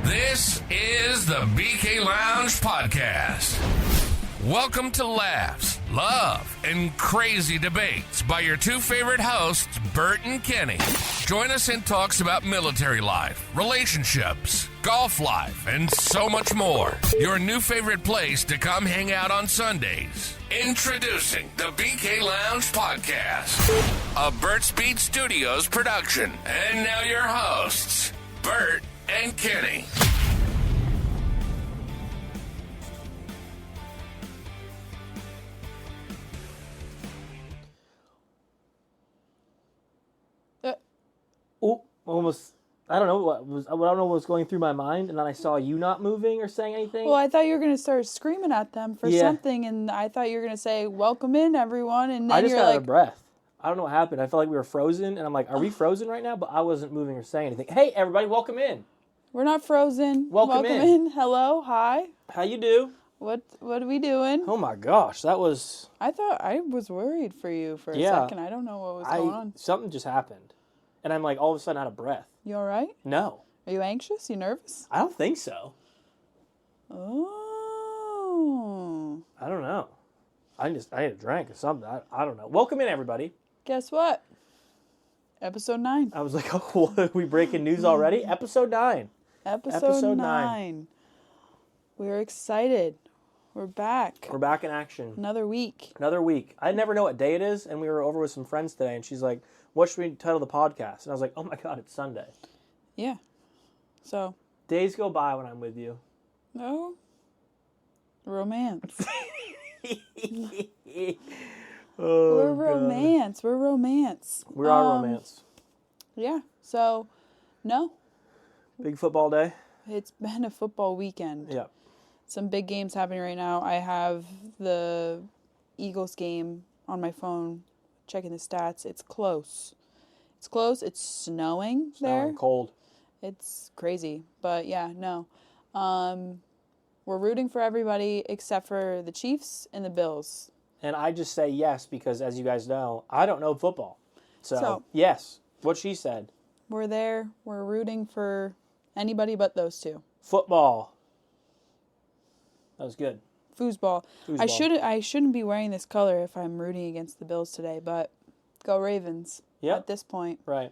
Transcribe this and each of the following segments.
This is the BK Lounge Podcast. Welcome to laughs, love, and crazy debates by your two favorite hosts, Bert and Kenny. Join us in talks about military life, relationships, golf life, and so much more. Your new favorite place to come hang out on Sundays. Introducing the BK Lounge Podcast, a Bert's Beat Studios production. And now your hosts, Bert and Kenny. Almost. I don't know what was going through my mind, and then I saw you not moving or saying anything. Well, I thought you were going to start screaming at them for something, and I thought you were going to say, "Welcome in, everyone," and then I just you're got like, out of breath. I don't know what happened. I felt like we were frozen, and I'm like, "Are we frozen right now?" But I wasn't moving or saying anything. Hey, everybody, welcome in. "We're not frozen. Welcome in. Hello, hi. How you do? What are we doing?" Oh my gosh, that was. I thought I was worried for you for a second. I don't know what was going on. Something just happened, and I'm like all of a sudden out of breath. You all right? No. Are you anxious? You nervous? I don't think so. Oh. I don't know. I need a drink or something. I don't know. Welcome in, everybody. Guess what? Episode 9. I was like, oh, what, are we breaking news already? Episode 9. Episode 9. We're excited. We're back. We're back in action. Another week. I never know what day it is, and we were over with some friends today, and she's like, what should we title the podcast? And I was like, oh my God, it's Sunday. Yeah. So. Days go by when I'm with you. No. Romance. We're romance. We are romance. Yeah. So, no. Big football day. It's been a football weekend. Yeah. Some big games happening right now. I have the Eagles game on my phone, checking the stats. It's close. It's snowing there. Cold. It's crazy. But yeah, no. We're rooting for everybody except for the Chiefs and the Bills. And I just say yes because, as you guys know, I don't know football. So yes, what she said. We're there. We're rooting for anybody but those two. Football. That was good. Foosball. I shouldn't be wearing this color if I'm rooting against the Bills today, but go Ravens. Yep. At this point. Right.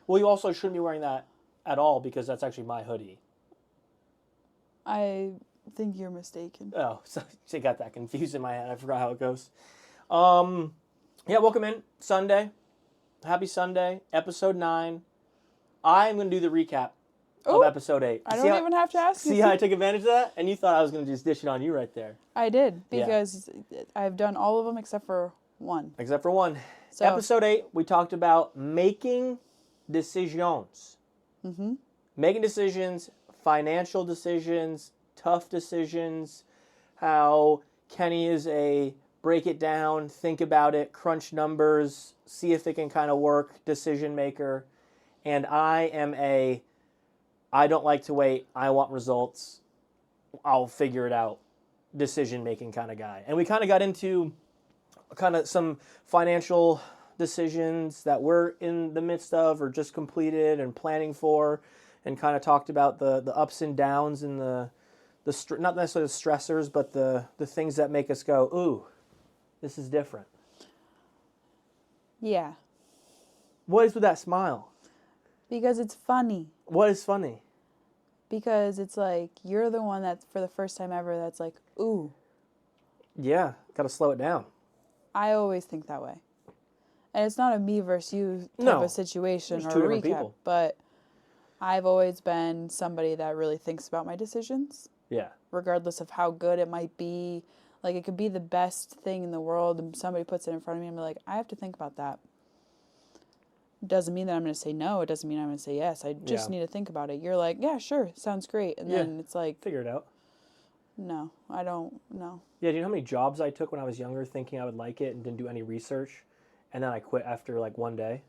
Well, you also shouldn't be wearing that at all because that's actually my hoodie. I think you're mistaken. Oh, so I got that confused in my head. I forgot how it goes. Yeah, welcome in. Sunday. Happy Sunday. Episode 9. I'm going to do the recap of episode 8. I don't even have to ask you. See how I took advantage of that? And you thought I was going to just dish it on you right there. I did, because I've done all of them except for one. So, episode 8, we talked about making decisions. Mm-hmm. Making decisions, financial decisions, tough decisions, how Kenny is a break it down, think about it, crunch numbers, see if it can kind of work decision maker. And I am I don't like to wait, I want results, I'll figure it out, decision making kind of guy. And we kind of got into kind of some financial decisions that we're in the midst of or just completed and planning for, and kind of talked about the ups and downs and the not necessarily the stressors, but the things that make us go, ooh, this is different. Yeah. What is with that smile? Because it's funny. What is funny? Because it's like, you're the one that's, for the first time ever, that's like, ooh. Yeah, gotta slow it down. I always think that way. And it's not a me versus you type of situation or a recap, people. But I've always been somebody that really thinks about my decisions. Yeah. Regardless of how good it might be. Like, it could be the best thing in the world and somebody puts it in front of me and I'm like, I have to think about that. It doesn't mean that I'm going to say no. It doesn't mean I'm going to say yes. I just need to think about it. You're like, yeah, sure, sounds great. And then it's like... Figure it out. No, I don't know. Yeah, do you know how many jobs I took when I was younger thinking I would like it and didn't do any research? And then I quit after like one day?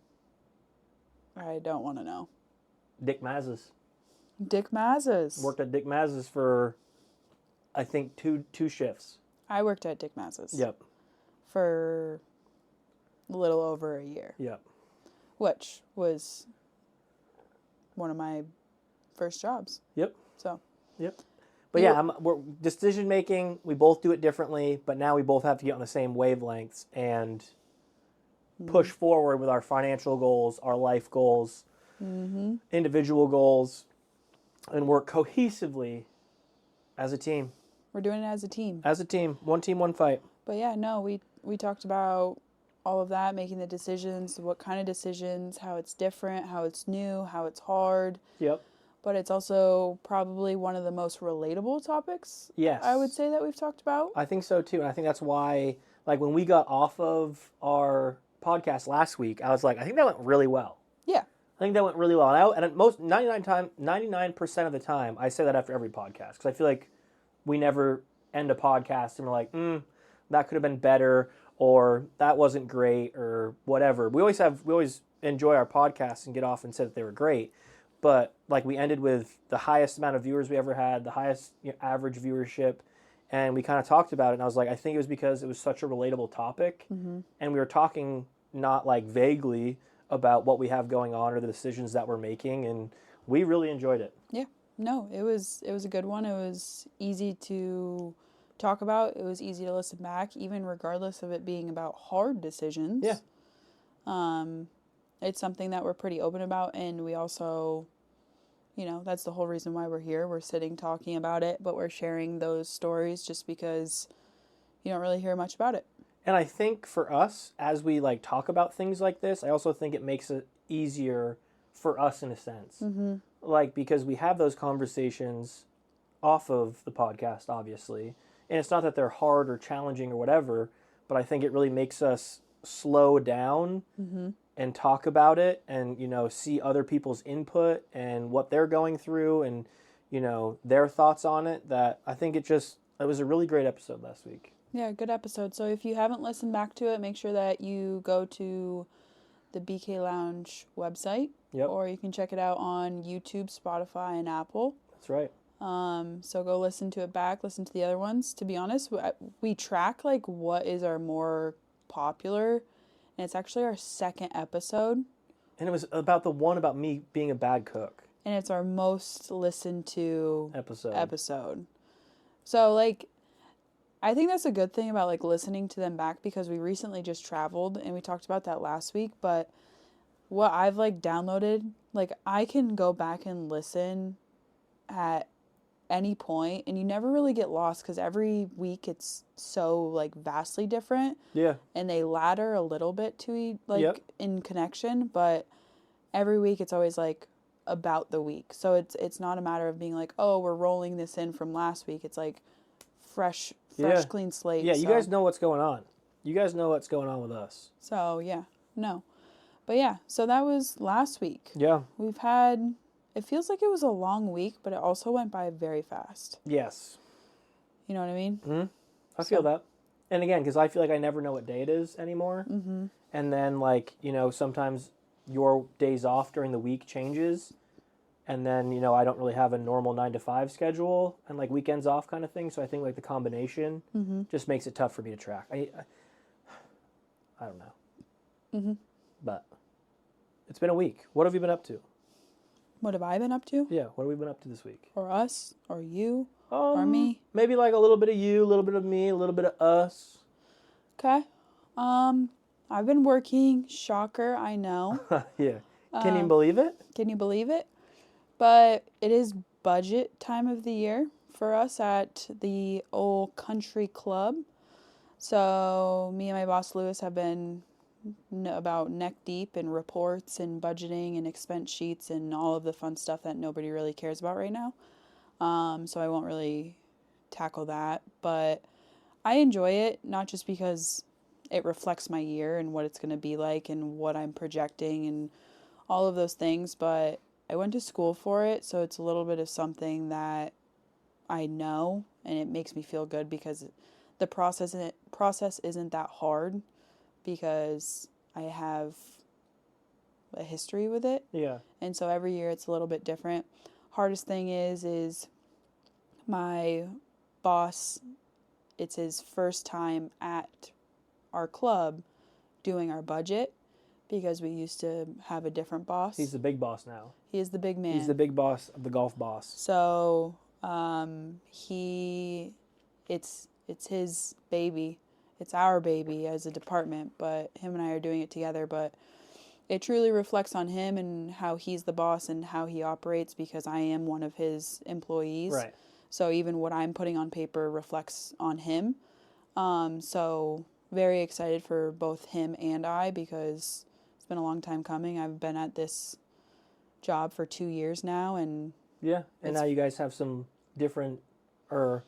I don't want to know. Dick Maz's. Dick Maz's. Worked at Dick Maz's for, I think, two shifts. I worked at Dick Maz's. Yep. For a little over a year. Yep. Which was one of my first jobs. Yep. So. Yep. But yeah, we're decision making. We both do it differently, but now we both have to get on the same wavelengths and push forward with our financial goals, our life goals, individual goals, and work cohesively as a team. We're doing it as a team. As a team, one fight. But yeah, no, we talked about all of that, making the decisions, what kind of decisions, how it's different, how it's new, how it's hard. Yep. But it's also probably one of the most relatable topics. Yes. I would say that we've talked about. I think so too. And I think that's why, like, when we got off of our podcast last week, I was like, I think that went really well. Yeah. I think that went really well. And most 99% of the time, I say that after every podcast because I feel like we never end a podcast and we're like, that could have been better, or that wasn't great, or whatever. We always enjoy our podcasts and get off and say that they were great. But like we ended with the highest amount of viewers we ever had, the highest average viewership, and we kind of talked about it. And I was like, I think it was because it was such a relatable topic, and we were talking not like vaguely about what we have going on or the decisions that we're making, and we really enjoyed it. Yeah, no, it was a good one. It was easy to talk about. It was easy to listen back, even regardless of it being about hard decisions. Yeah. It's something that we're pretty open about, and we also, that's the whole reason why we're here. We're sitting talking about it, but we're sharing those stories just because you don't really hear much about it. And I think for us, as we like talk about things like this, I also think it makes it easier for us in a sense. Like, because we have those conversations off of the podcast, obviously. And it's not that they're hard or challenging or whatever, but I think it really makes us slow down and talk about it and, see other people's input and what they're going through and, their thoughts on it. That I think it was a really great episode last week. Yeah, good episode. So if you haven't listened back to it, make sure that you go to the BK Lounge website. Yep. Or you can check it out on YouTube, Spotify, and Apple. That's right. So go listen to it back, listen to the other ones. To be honest, we track like what is our more popular, and it's actually our second episode. And it was about the one about me being a bad cook. And it's our most listened to episode. So like, I think that's a good thing about like listening to them back, because we recently just traveled and we talked about that last week. But what I've like downloaded, like I can go back and listen at any point and you never really get lost, because every week it's so like vastly different. Yeah. And they ladder a little bit to in connection, but every week it's always like about the week. So it's not a matter of being like, oh, we're rolling this in from last week. It's like fresh clean slate. Yeah, you guys know what's going on. You guys know what's going on with us. So yeah, no. But yeah, so that was last week. Yeah. We've had, it feels like it was a long week, but it also went by very fast. Yes. You know what I mean? Mm-hmm. I feel that. And again, because I feel like I never know what day it is anymore. Mm-hmm. And then like, sometimes your days off during the week changes. And then, I don't really have a normal 9-to-5 schedule and like weekends off kind of thing. So I think like the combination just makes it tough for me to track. I don't know. Mm-hmm. But it's been a week. What have you been up to? What have I been up to? Yeah, what have we been up to this week? Or us? Or you? Or me? Maybe like a little bit of you, a little bit of me, a little bit of us. Okay. I've been working. Shocker, I know. Yeah. Can you believe it? Can you believe it? But it is budget time of the year for us at the old country club. So me and my boss Lewis have been about neck deep in reports and budgeting and expense sheets and all of the fun stuff that nobody really cares about right now. So I won't really tackle that, but I enjoy it, not just because it reflects my year and what it's going to be like and what I'm projecting and all of those things, but I went to school for it, so it's a little bit of something that I know, and it makes me feel good because the process isn't that hard, because I have a history with it. Yeah. And so every year it's a little bit different. Hardest thing is my boss, it's his first time at our club doing our budget. because we used to have a different boss. He's the big boss now. He is the big man. He's the big boss of the golf boss. So it's his baby. It's our baby as a department, but him and I are doing it together. But it truly reflects on him and how he's the boss and how he operates, because I am one of his employees. Right. So even what I'm putting on paper reflects on him. So very excited for both him and I, because it's been a long time coming. I've been at this job for 2 years now, and yeah, and now you guys have some different, or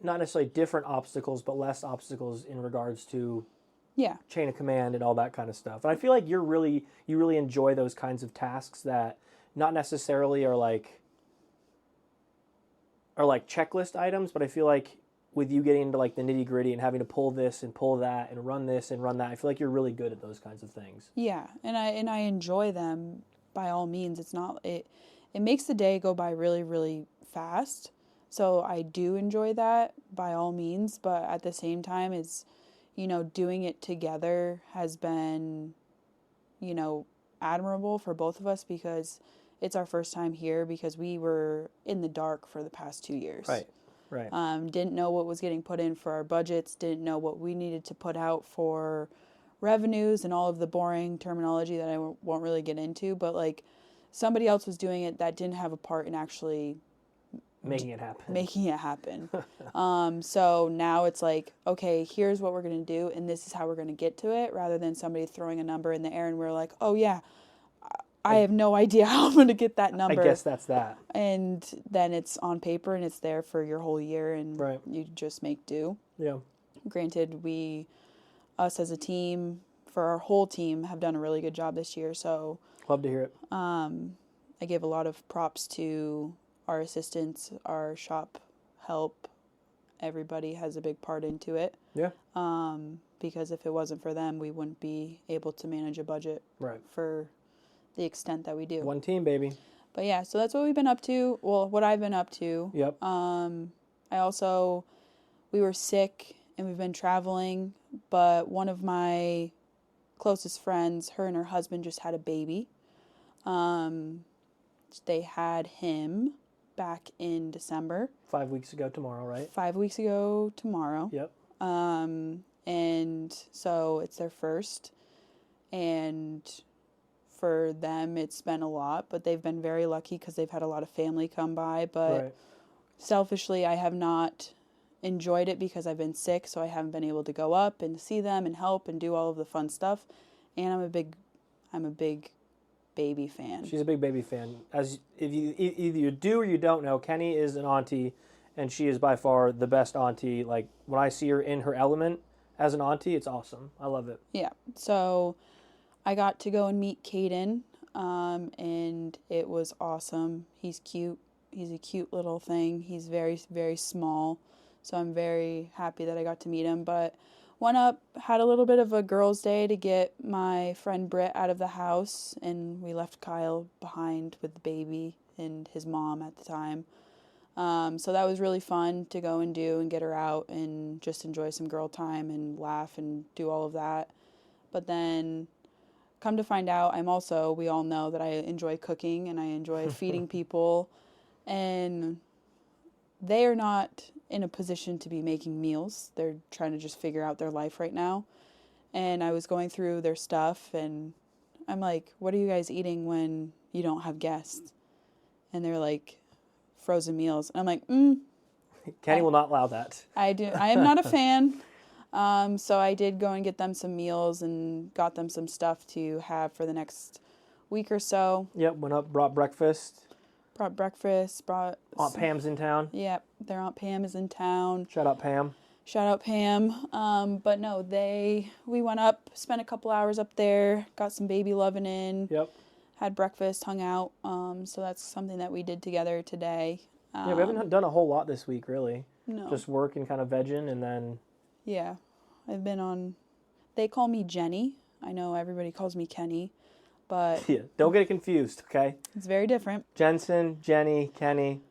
not necessarily different obstacles, but less obstacles in regards to chain of command and all that kind of stuff. And I feel like you really enjoy those kinds of tasks that not necessarily are like checklist items, but I feel like with you getting into like the nitty gritty and having to pull this and pull that and run this and run that, I feel like you're really good at those kinds of things. Yeah, and I enjoy them by all means. It makes the day go by really, really fast. So I do enjoy that by all means, but at the same time, it's, doing it together has been, admirable for both of us, because it's our first time here, because we were in the dark for the past 2 years. Right. Didn't know what was getting put in for our budgets, didn't know what we needed to put out for revenues and all of the boring terminology that I won't really get into, but like somebody else was doing it that didn't have a part in actually making it happen. So now it's like, okay, here's what we're going to do, and this is how we're going to get to it, rather than somebody throwing a number in the air and we're like, oh yeah, I have no idea how I'm going to get that number. I guess that's that. And then it's on paper and it's there for your whole year, and you just make do. Yeah. Granted, us as a team, for our whole team, have done a really good job this year. So love to hear it. I give a lot of props to our assistants, our shop help. Everybody has a big part into it. Yeah. Because if it wasn't for them, we wouldn't be able to manage a budget for the extent that we do. One team, baby. But yeah, so that's what we've been up to. Well, what I've been up to. Yep. We were sick and we've been traveling, but one of my closest friends, her and her husband just had a baby. They had him back in December. 5 weeks ago tomorrow, right? 5 weeks ago tomorrow. Yep. And so it's their first, and for them it's been a lot, but they've been very lucky because they've had a lot of family come by. But selfishly, I have not enjoyed it because I've been sick, so I haven't been able to go up and see them and help and do all of the fun stuff. And I'm a big baby fan. She's a big baby fan. As if you either you do or you don't know, Kenny is an auntie, and she is by far the best auntie. Like when I see her in her element as an auntie, it's awesome. I love it. Yeah. So I got to go and meet Caden, and it was awesome. He's cute. He's a cute little thing. He's very, very small. So I'm very happy that I got to meet him. But went up, had a little bit of a girls' day to get my friend Britt out of the house, and we left Kyle behind with the baby and his mom at the time. So that was really fun to go and do and get her out and just enjoy some girl time and laugh and do all of that. But then come to find out, we all know that I enjoy cooking and I enjoy feeding people, and they are not in a position to be making meals. They're trying to just figure out their life right now. And I was going through their stuff and I'm like, what are you guys eating when you don't have guests? And they're like, frozen meals. And I'm like, Kenny will not allow that. I am not a fan. So I did go and get them some meals and got them some stuff to have for the next week or so. Yep, went up, brought breakfast. Aunt Pam's in town. Yep, their Aunt Pam is in town. Shout out Pam. But no, we went up, spent a couple hours up there, got some baby loving in. Yep. Had breakfast, hung out. So that's something that we did together today. We haven't done a whole lot this week, really. No. Just work and kind of vegging, and then... Yeah. I've been on... They call me Jenny. I know everybody calls me Kenny, but... Yeah, don't get it confused, okay? It's very different. Jensen, Jenny, Kenny.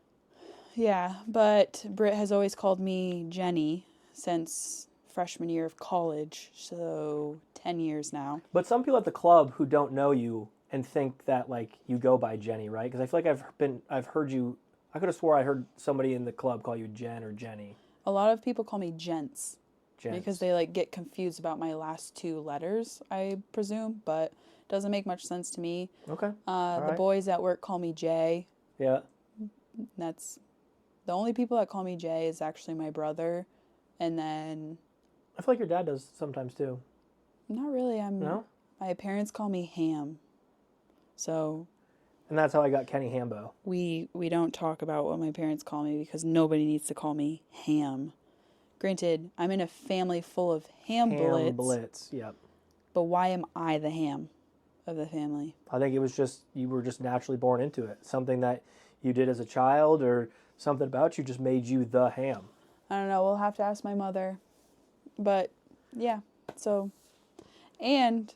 Yeah, but Britt has always called me Jenny since freshman year of college. So 10 years now. But some people at the club who don't know you and think that like you go by Jenny, right? Because I feel like I've heard you. I could have swore I heard somebody in the club call you Jen or Jenny. A lot of people call me Gents. Gents. Because they like get confused about my last 2 letters, I presume, but it doesn't make much sense to me. Okay. The boys at work call me Jay. Yeah. That's the only people that call me Jay is actually my brother, and then I feel like your dad does sometimes too. not really. No? My parents call me Ham. So And that's how I got Kenny Hambo. we don't talk about what my parents call me because nobody needs to call me Ham. Granted, I'm in a family full of ham blitz, yep. but why am I the ham of the family? I think it was just, you were just naturally born into it. Something that you did as a child or something about you just made you the ham. I don't know. We'll have to ask my mother. But, yeah. So, and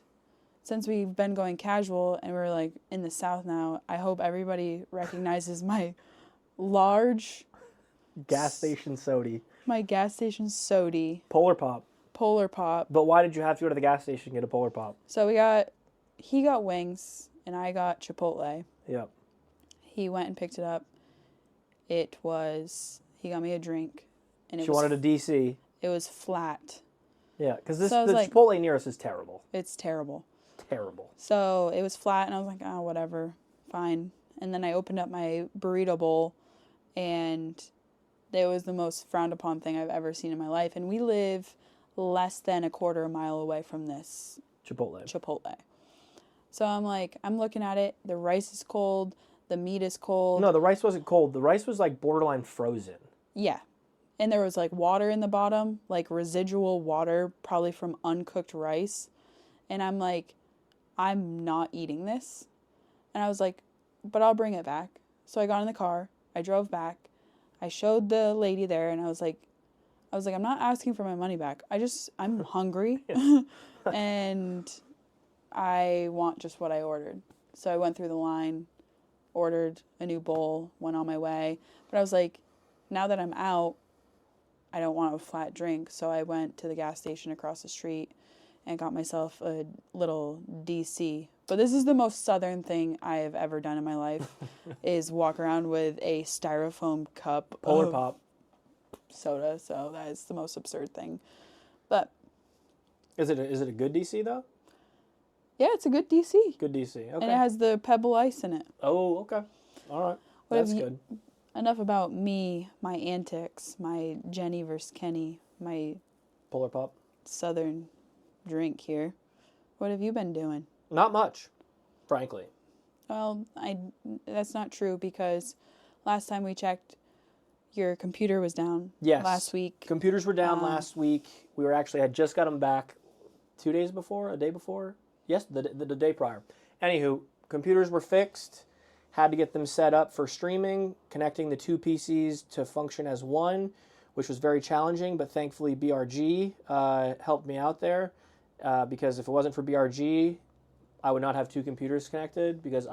since we've been going casual and we're like in the South now, I hope everybody recognizes my large Gas station sody. my gas station sody, Polar Pop. Polar Pop. But why did you have to go to the gas station and get a Polar Pop? So he got wings and I got Chipotle. Yep. He went and picked it up. He got me a drink. And She wanted a DC. It was flat. Yeah, because So I was the like- Chipotle near us is terrible. It's terrible. Terrible. So it was flat, and I was like, oh, whatever, fine. And then I opened up my burrito bowl, and it was the most frowned upon thing I've ever seen in my life. And we live less than a quarter mile away from this Chipotle. So I'm like, I'm looking at it. The rice is cold. The meat is cold. No, the rice wasn't cold. The rice was like borderline frozen. Yeah. And there was like water in the bottom, like residual water, probably from uncooked rice. And I'm like, I'm not eating this. And I was like, but I'll bring it back. So I got in the car. I drove back. I showed the lady there and I was like, I'm not asking for my money back. I'm hungry. And I want just what I ordered. So I went through the line, ordered a new bowl, went on my way. But I was like, now that I'm out, I don't want a flat drink. So I went to the gas station across the street and got myself a little DC. But this is the most Southern thing I have ever done in my life, is walk around with a styrofoam cup Polar of Pop. soda. So that is the most absurd thing. But Is it a good DC though? yeah, it's a good DC. Good DC. Okay. And it has the pebble ice in it. Oh, okay. All right. What That's have you- good. Enough about me, my antics, my Jenny versus Kenny, my Polar Pop. Southern drink here. What have you been doing? Not much, frankly. Well, that's not true because last time we checked, your computer was down. Yes. Last week. Computers were down last week. We had just got them back 2 days before, a day before. Yes, the day prior. Anywho, computers were fixed. Had to get them set up for streaming, connecting the 2 PCs to function as one, which was very challenging, but thankfully BRG helped me out there because if it wasn't for BRG, I would not have 2 computers connected because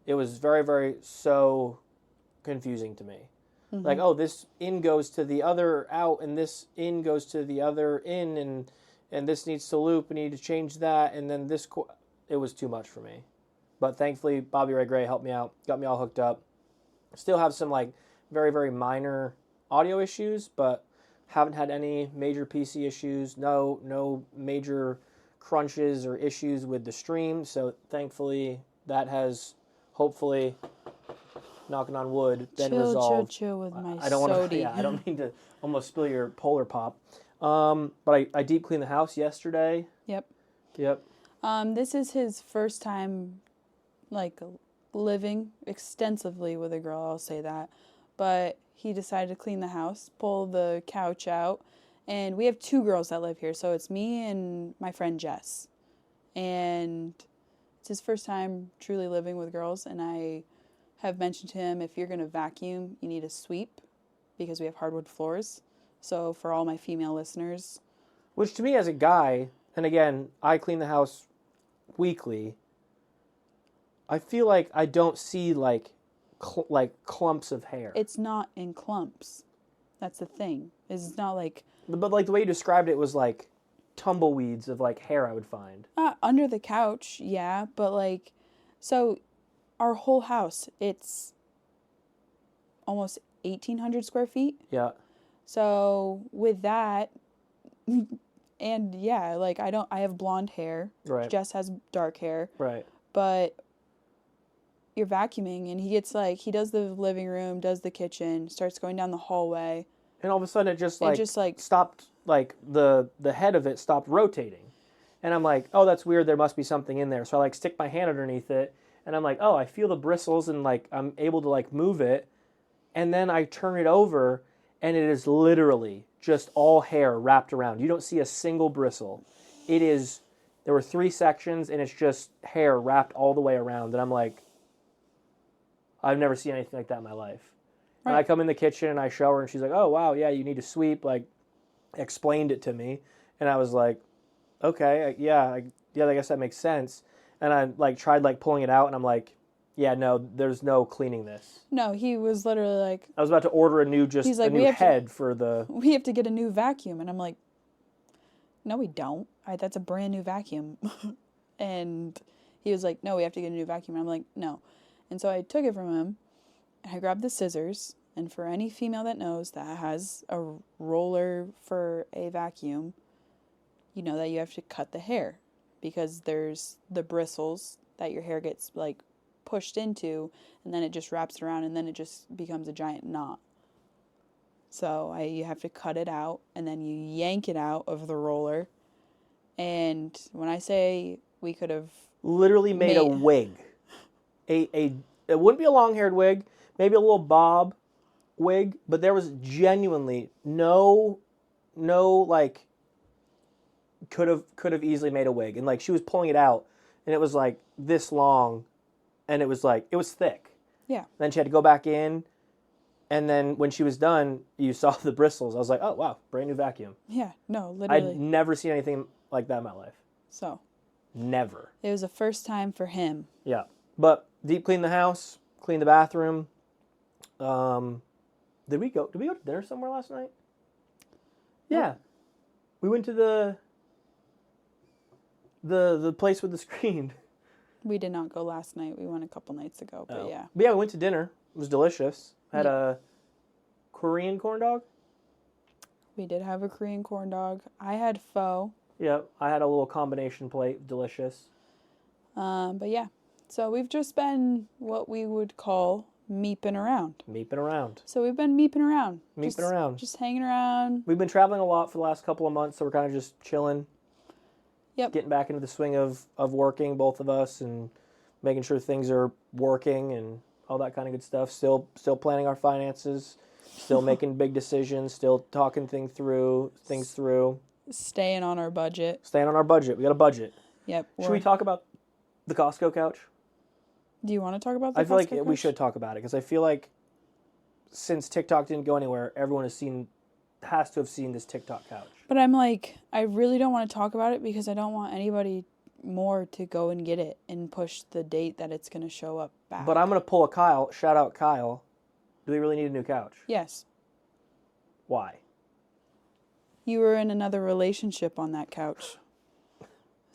it was very, very so confusing to me. Mm-hmm. Like, oh, this in goes to the other out, and this in goes to the other in, and this needs to loop, we need to change that, and then this, it was too much for me. But thankfully, Bobby Ray Gray helped me out, got me all hooked up. Still have some like very, very minor audio issues, but haven't had any major PC issues. No major crunches or issues with the stream. So thankfully, that has hopefully, knocking on wood, been resolved. Chill with my I don't want sody. to. Yeah, I don't mean to almost spill your Polar Pop. But I deep cleaned the house yesterday. Yep. This is his first time like living extensively with a girl, I'll say that. But he decided to clean the house, pull the couch out, and we have 2 girls that live here, so it's me and my friend Jess. And it's his first time truly living with girls, and I have mentioned to him, if you're going to vacuum, you need a sweep because we have hardwood floors. So for all my female listeners. Which to me as a guy, and again, I clean the house weekly, I feel like I don't see like clumps of hair. It's not in clumps. That's the thing. It's not like... But like the way you described it was like tumbleweeds of like hair I would find. Under the couch, yeah, but like, so our whole house, it's almost 1,800 square feet. Yeah. So with that, and yeah, like I have blonde hair. Right. Jess has dark hair. Right. But you're vacuuming, and he does the living room, does the kitchen, starts going down the hallway. And all of a sudden it just like stopped, like the head of it stopped rotating. And I'm like, oh, that's weird. There must be something in there. So I like stick my hand underneath it, and I'm like, oh, I feel the bristles, and like I'm able to like move it. And then I turn it over, and it is literally just all hair wrapped around. You don't see a single bristle. There were 3 sections, and it's just hair wrapped all the way around. And I'm like, I've never seen anything like that in my life. Right. And I come in the kitchen, and I show her, and she's like, oh, wow, yeah, you need to sweep. Like, explained it to me. And I was like, okay, I guess that makes sense. And I like tried like pulling it out, and I'm like, yeah, no, there's no cleaning this. No, he was literally like... I was about to order a new head for the... We have to get a new vacuum. And I'm like, no, we don't. That's a brand new vacuum. And he was like, no, we have to get a new vacuum. And I'm like, no. And so I took it from him, and I grabbed the scissors. And for any female that knows that has a roller for a vacuum, you know that you have to cut the hair. Because there's the bristles that your hair gets like pushed into, and then it just wraps around, and then it just becomes a giant knot. So you have to cut it out, and then you yank it out of the roller. And when I say we could have literally made a wig, it wouldn't be a long-haired wig, maybe a little bob wig, but there was genuinely no like could have easily made a wig. And like she was pulling it out, and it was like this long, and it was thick. Yeah. Then she had to go back in, and then when she was done, you saw the bristles. I was like, oh wow, brand new vacuum. Yeah, no, literally. I'd never seen anything like that in my life. So. Never. It was a first time for him. Yeah. But deep clean the house, clean the bathroom. Did we go to dinner somewhere last night? Yeah. Nope. We went to the place with the screen. We did not go last night. We went a couple nights ago, but yeah. But yeah, we went to dinner. It was delicious. Had a Korean corn dog. We did have a Korean corn dog. I had pho. Yeah, I had a little combination plate. Delicious. But yeah. So we've just been what we would call meeping around. Meeping around. So we've been meeping around. Just hanging around. We've been traveling a lot for the last couple of months, so we're kind of just chilling. Yep. Getting back into the swing of working, both of us, and making sure things are working and all that kind of good stuff. Still planning our finances. Still making big decisions. Still talking things through. Staying on our budget. We got a budget. Yep. Should we talk about the Costco couch? Do you want to talk about the Costco couch? I feel like we should talk about it, because I feel like since TikTok didn't go anywhere, everyone has to have seen this TikTok couch. But I'm like, I really don't want to talk about it because I don't want anybody more to go and get it and push the date that it's going to show up back. But I'm going to pull a Kyle. Shout out Kyle. Do we really need a new couch? Yes. Why? You were in another relationship on that couch.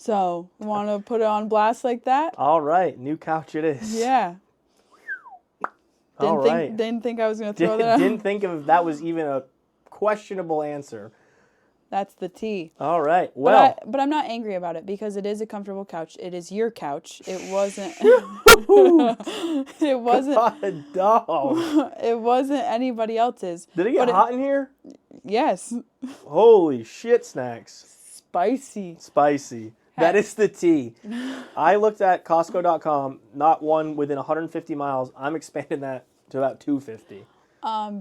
So, want to put it on blast like that? All right. New couch it is. Yeah. Didn't think I was going to throw that out. Didn't think that was even a questionable answer. That's the tea. All right. Well. But I'm not angry about it because it is a comfortable couch. It is your couch. It wasn't. It wasn't. God, dog. It wasn't anybody else's. Did it get hot in here? Yes. Holy shit, snacks. Spicy. That is the tea. I looked at Costco.com, not one within 150 miles. I'm expanding that to about 250.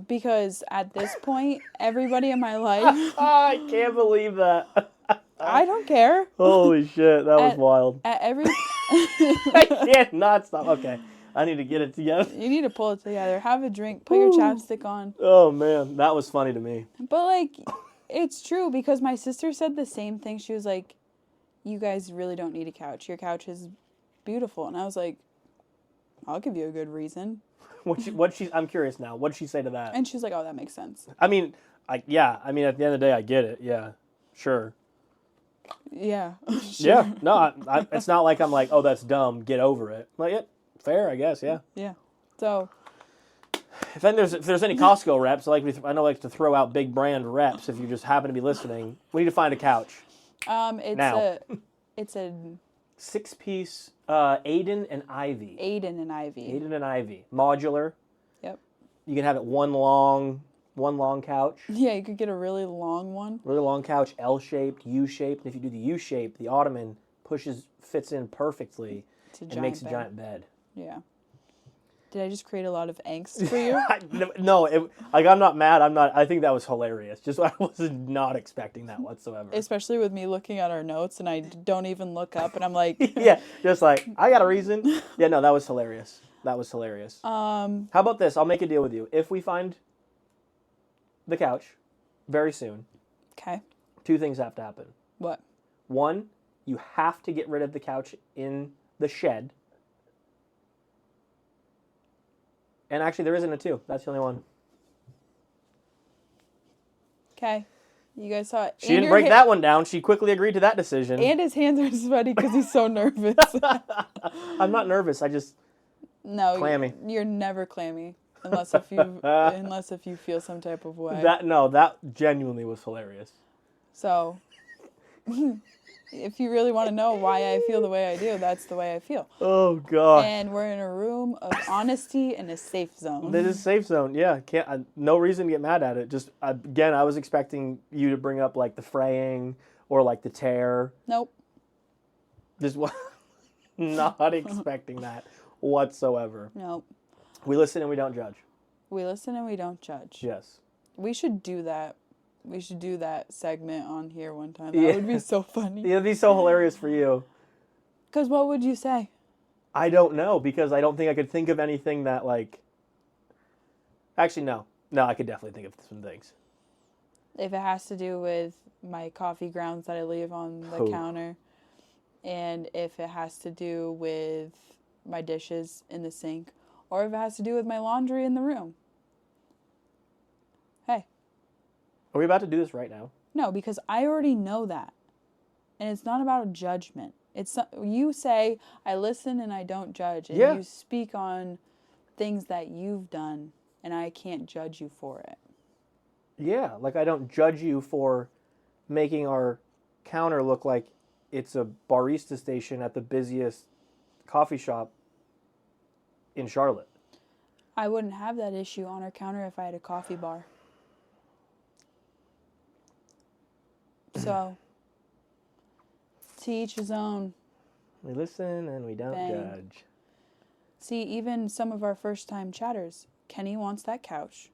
Because at this point, everybody in my life... I can't believe that. I don't care. Holy shit, that was wild. At every... I can't not stop. Okay, I need to get it together. You need to pull it together. Have a drink. Put your chapstick on. Oh, man, that was funny to me. But, like, it's true because my sister said the same thing. She was like, you guys really don't need a couch. Your couch is beautiful. And I was like, I'll give you a good reason. I'm curious now. What did she say to that? And she's like, oh, that makes sense. I mean, at the end of the day, I get it. Yeah, sure. Yeah. Yeah. No, it's not like I'm like, oh, that's dumb. Get over it. Like, yeah, fair, I guess. Yeah. Yeah. So. If there's any Costco reps, I know like to throw out big brand reps. If you just happen to be listening, we need to find a couch. It's a 6-piece Aiden and Ivy. Aiden and Ivy. Modular. Yep. You can have it one long couch. Yeah, you could get a really long one. Really long couch, L-shaped, U-shaped. And if you do the U-shape, the ottoman fits in perfectly and makes a giant bed. Yeah. Did I just create a lot of angst for you? No, I'm not mad. I think that was hilarious. Just I was not expecting that whatsoever. Especially with me looking at our notes and I don't even look up and I'm like... Yeah, just like, I got a reason. Yeah, no, that was hilarious. How about this? I'll make a deal with you. If we find the couch very soon, okay, 2 things have to happen. What? 1, you have to get rid of the couch in the shed. And actually, there isn't a 2. That's the only one. Okay. You guys saw it. She didn't break that one down. She quickly agreed to that decision. And his hands are sweaty because he's so nervous. I'm not nervous. I just... No. Clammy. You're never clammy. Unless if you feel some type of way. That genuinely was hilarious. So... If you really want to know why I feel the way I do, that's the way I feel. Oh, God. And we're in a room of honesty and a safe zone. It is a safe zone, yeah. No reason to get mad at it. Just, again, I was expecting you to bring up, like, the fraying or, like, the tear. Nope. Just not expecting that whatsoever. Nope. We listen and we don't judge. We listen and we don't judge. Yes. We should do that. We should do that segment on here one time. That would be so funny. It'd be so hilarious for you. Because what would you say? I don't know, because I don't think I could think of anything that, like... Actually, no. No, I could definitely think of some things. If it has to do with my coffee grounds that I leave on the counter, and if it has to do with my dishes in the sink, or if it has to do with my laundry in the room. Hey. Are we about to do this right now? No, because I already know that. And it's not about a judgment. You say, I listen and I don't judge. And you speak on things that you've done, and I can't judge you for it. Yeah, like I don't judge you for making our counter look like it's a barista station at the busiest coffee shop in Charlotte. I wouldn't have that issue on our counter if I had a coffee bar. So, to each his own. We listen and we don't judge. See, even some of our first-time chatters. Kenny wants that couch.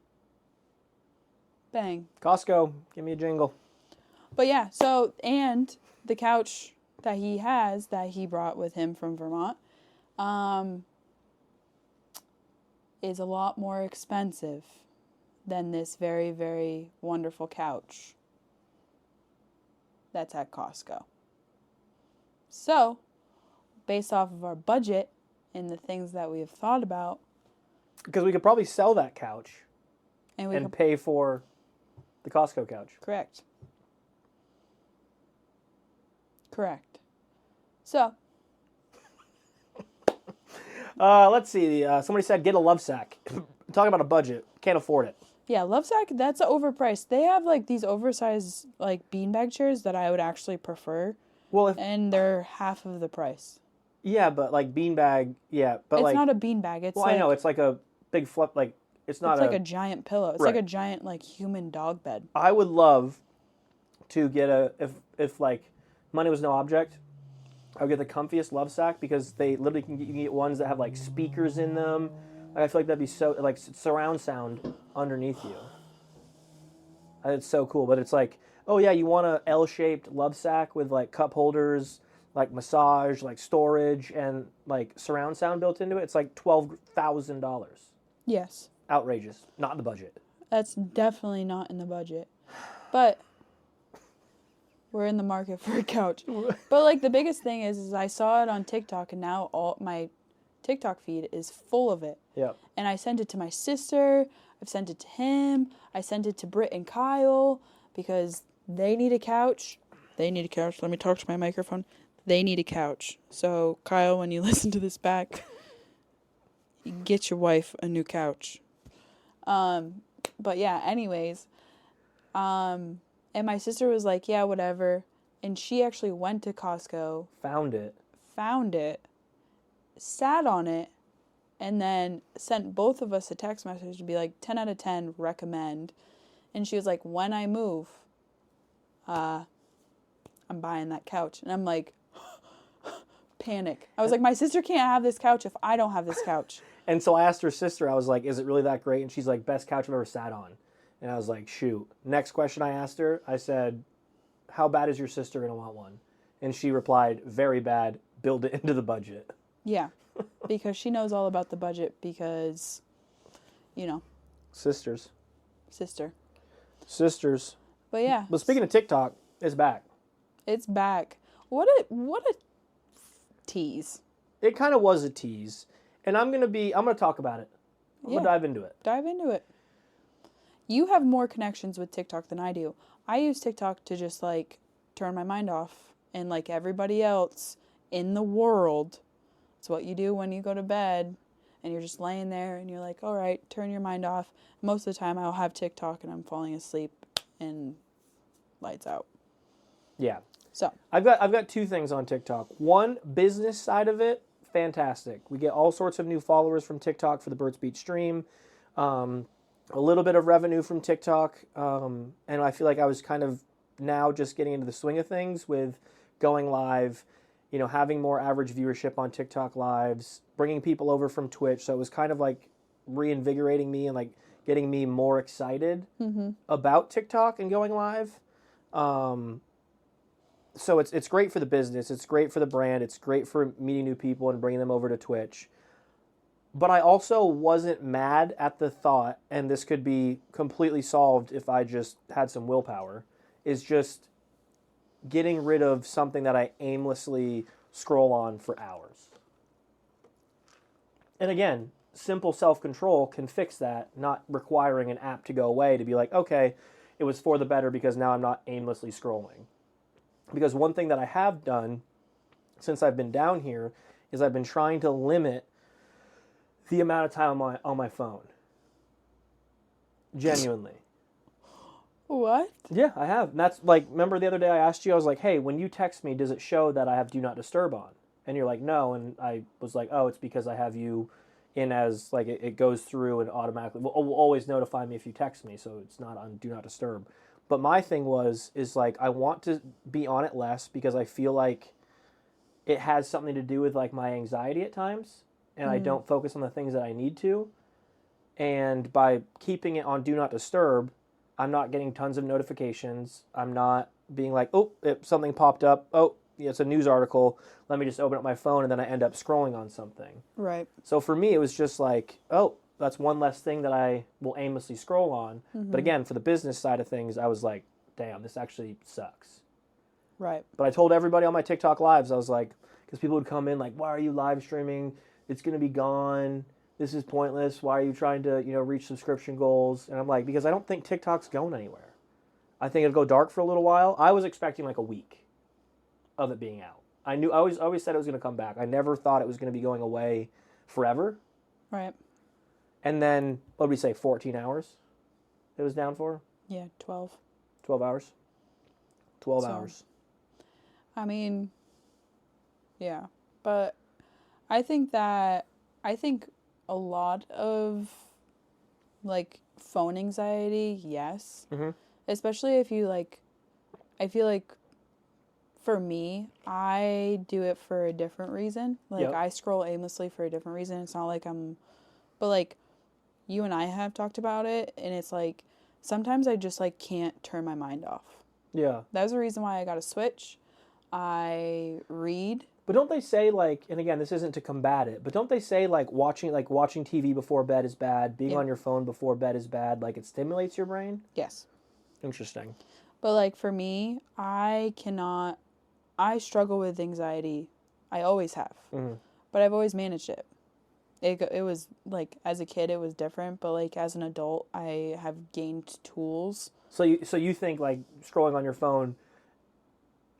Bang. Costco, give me a jingle. But yeah, so, and the couch that he has, that he brought with him from Vermont, is a lot more expensive than this very, very wonderful couch that's at Costco. So, based off of our budget and the things that we have thought about... Because we could probably sell that couch and pay for the Costco couch. Correct. So... let's see. Somebody said get a love sack. Talking about a budget. Can't afford it. Yeah, Lovesac, that's overpriced. They have, like, these oversized, like, beanbag chairs that I would actually prefer. Well, and they're half of the price. Yeah, but, like, beanbag, but, it's like... It's not a beanbag. It's I know. It's like a big flip, like, it's not like a giant pillow. It's like a giant, like, human dog bed. I would love to get if like, money was no object, I would get the comfiest Lovesac, because they literally you can get ones that have, like, speakers in them. I feel like that'd be so, like, surround sound underneath you. It's so cool, but it's like, oh yeah, you want a L-shaped Lovesac with, like, cup holders, like, massage, like, storage, and, like, surround sound built into it. It's like $12,000. Yes. Outrageous. Not in the budget. That's definitely not in the budget. But we're in the market for a couch. But, like, the biggest thing is I saw it on TikTok, and now all my TikTok feed is full of it. Yeah. And I sent it to my sister. I've sent it to him. I sent it to Britt and Kyle because they need a couch. They need a couch. Let me talk to my microphone. They need a couch. So, Kyle, when you listen to this back, get your wife a new couch. But yeah, anyways. And my sister was like, yeah, whatever. And she actually went to Costco. Found it. Sat on it. And then sent both of us a text message to be like, 10 out of 10, recommend. And she was like, when I move, I'm buying that couch. And I'm like, panic. I was like, my sister can't have this couch if I don't have this couch. And so I asked her sister, I was like, is it really that great? And she's like, best couch I've ever sat on. And I was like, shoot. Next question I asked her, I said, how bad is your sister going to want one? And she replied, very bad. Build it into the budget. Yeah. Because she knows all about the budget because, you know. Sisters. But yeah. But speaking of TikTok, it's back. It's back. What a tease. It kind of was a tease. And I'm going to talk about it. I'm going to dive into it. Dive into it. You have more connections with TikTok than I do. I use TikTok to just, like, turn my mind off. And like everybody else in the world, it's what you do when you go to bed. And you're just laying there and you're like, all right, turn your mind off. Most of the time I'll have TikTok and I'm falling asleep and lights out. Yeah. So I've got two things on TikTok. One, business side of it, fantastic. We get all sorts of new followers from TikTok for the Birds Beach stream. A little bit of revenue from TikTok. And I feel like I was kind of now just getting into the swing of things with going live, you know, having more average viewership on TikTok lives, bringing people over from Twitch. So it was kind of like reinvigorating me and like getting me more excited about TikTok and going live. So it's great for the business. It's great for the brand. It's great for meeting new people and bringing them over to Twitch. But I also wasn't mad at the thought, and this could be completely solved if I just had some willpower, is just getting rid of something that I aimlessly scroll on for hours. And again, simple self-control can fix that, not requiring an app to go away to be like, okay, it was for the better because now I'm not aimlessly scrolling. Because one thing that I have done since I've been down here is I've been trying to limit the amount of time on my phone. Genuinely. what? Yeah, I have. And that's like, remember the other day I asked you, I was like, hey, when you text me, does it show that I have Do Not Disturb on? And you're like, no. And I was like, oh, it's because I have you in as, like, it goes through and automatically will always notify me if you text me, so it's not on Do Not Disturb. But my thing is like, I want to be on it less because I feel like it has something to do with, like, my anxiety at times, and I don't focus on the things that I need to. And by keeping it on Do Not Disturb, I'm not getting tons of notifications. I'm not being like, oh, something popped up. Oh, it's a news article. Let me just open up my phone, and then I end up scrolling on something. Right. So for me, it was just like, oh, that's one less thing that I will aimlessly scroll on. But again, for the business side of things, I was like, damn, this actually sucks. Right. But I told everybody on my TikTok lives, I was like, because people would come in like, why are you live streaming? It's going to be gone. This is pointless. Why are you trying to, reach subscription goals? And I'm like, because I don't think TikTok's going anywhere. I think it'll go dark for a little while. I was expecting like a week of it being out. I always said it was going to come back. I never thought it was going to be going away forever. Right. And then, what did we say, 14 hours it was down for? Yeah, 12. 12 hours? 12 hours. I mean, yeah. But I think a lot of, like, phone anxiety, yes. Mm-hmm. Especially if you, like, I feel like, for me, I do it for a different reason. Like, I scroll aimlessly for a different reason. It's not like but, like, you and I have talked about it, and it's, like, sometimes I just, like, can't turn my mind off. Yeah. That's the reason why I got a Switch. I read. But don't they say, like, and again, this isn't to combat it, but don't they say, like, watching TV before bed is bad, being on your phone before bed is bad, like, it stimulates your brain? Yes. Interesting. But, like, for me, I struggle with anxiety. I always have. Mm-hmm. But I've always managed it. It was, like, as a kid, it was different, but, like, as an adult, I have gained tools. So you think, like, scrolling on your phone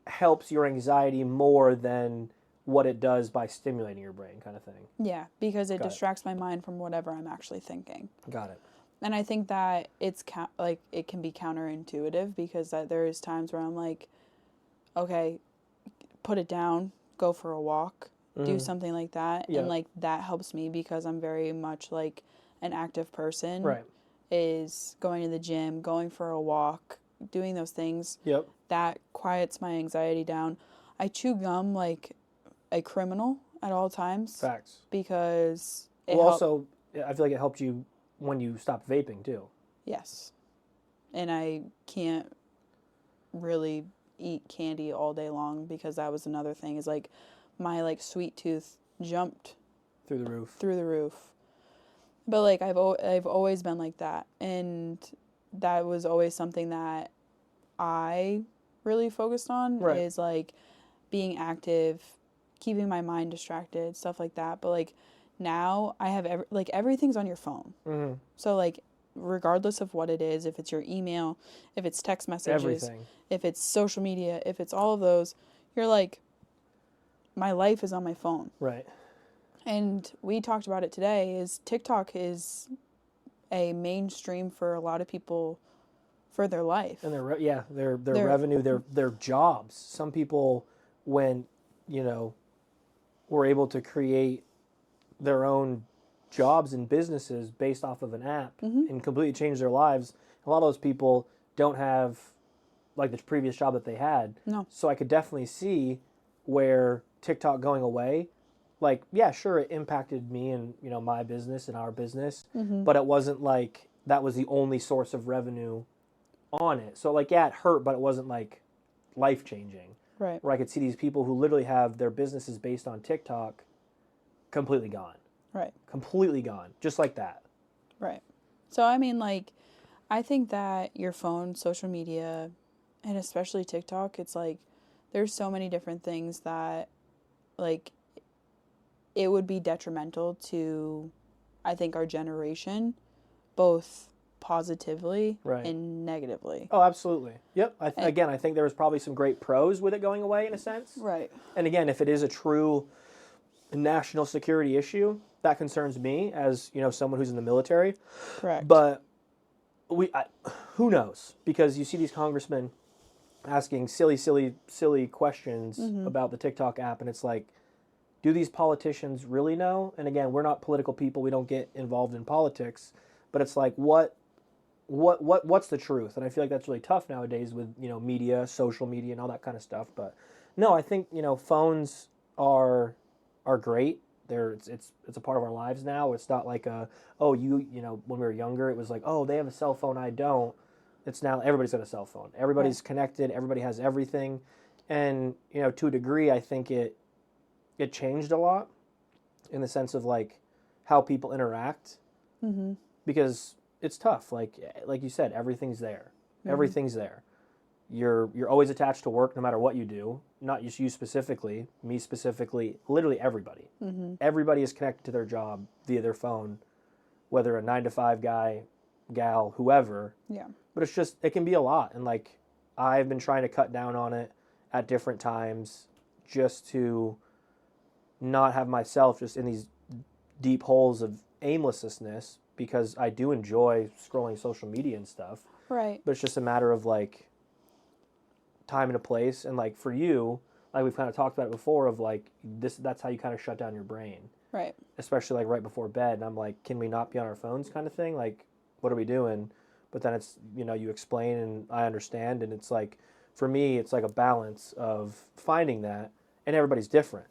helps your anxiety more than what it does by stimulating your brain, kind of thing. Yeah, because it Got it. distracts my mind from whatever I'm actually thinking. Got it. And I think that it's like it can be counterintuitive because there is times where I'm like, okay, put it down, go for a walk, do something like that, Yeah. and like that helps me because I'm very much like an active person. Right. Is going to the gym, going for a walk, doing those things. Yep. That quiets my anxiety down. I chew gum like a criminal at all times. Facts. Because also, I feel like it helped you when you stopped vaping too. Yes. And I can't really eat candy all day long because that was another thing is like my like sweet tooth jumped Through the roof. But like I've always been like that, and that was always something that I really focused on is like being active, keeping my mind distracted, stuff like that. But like now I have everything's on your phone. Mm-hmm. So like regardless of what it is, if it's your email, if it's text messages, Everything. if it's social media, if it's all of those, you're like, my life is on my phone. Right. And we talked about it today, is TikTok is a mainstream for a lot of people for their life. And their revenue, their jobs. Some people, when, were able to create their own jobs and businesses based off of an app and completely change their lives. A lot of those people don't have like the previous job that they had. No. So I could definitely see where TikTok going away, like, yeah, sure, it impacted me and, my business and our business, but it wasn't like that was the only source of revenue on it. So like, yeah, it hurt, but it wasn't like life-changing. Right. Where I could see these people who literally have their businesses based on TikTok completely gone. Right. Completely gone. Just like that. Right. So, I mean, like, I think that your phone, social media, and especially TikTok, it's like, there's so many different things that, like, it would be detrimental to, I think, our generation, both positively and negatively. Oh, absolutely. Yep. Again, I think there was probably some great pros with it going away in a sense. Right. And again, if it is a true national security issue, that concerns me as, someone who's in the military. Correct. But who knows? Because you see these congressmen asking silly questions about the TikTok app, and it's like, do these politicians really know? And again, we're not political people. We don't get involved in politics. But it's like, what's the truth? And I feel like that's really tough nowadays with, media, social media, and all that kind of stuff. But no, I think, phones are great. It's a part of our lives now. It's not like when we were younger, it was like, oh, they have a cell phone, I don't. It's now everybody's got a cell phone. Everybody's connected. Everybody has everything. And, to a degree, I think it changed a lot in the sense of like how people interact because it's tough. Like you said, everything's there. Everything's there. You're always attached to work no matter what you do. Not just you specifically, me specifically, literally everybody. Everybody is connected to their job via their phone, whether a 9-to-5 guy, gal, whoever. Yeah. But it can be a lot. And like, I've been trying to cut down on it at different times just to not have myself just in these deep holes of aimlessness, because I do enjoy scrolling social media and stuff. Right. But it's just a matter of like time and a place. And like for you, like we've kind of talked about it before, of like that's how you kind of shut down your brain. Right. Especially like right before bed. And I'm like, can we not be on our phones kind of thing? Like, what are we doing? But then it's, you explain and I understand. And it's like, for me, it's like a balance of finding that, and everybody's different.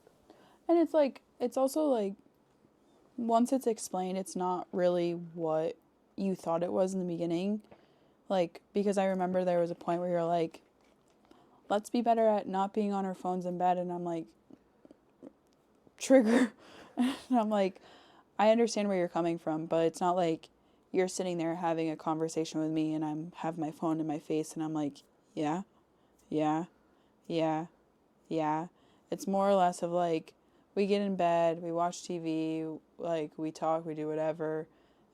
And it's like, it's also like, once it's explained, it's not really what you thought it was in the beginning. Like, because I remember there was a point where you're like, let's be better at not being on our phones in bed. And I'm like, trigger. And I'm like, I understand where you're coming from, but it's not like you're sitting there having a conversation with me and I have my phone in my face and I'm like, yeah. It's more or less of like, we get in bed, we watch TV, like we talk, we do whatever.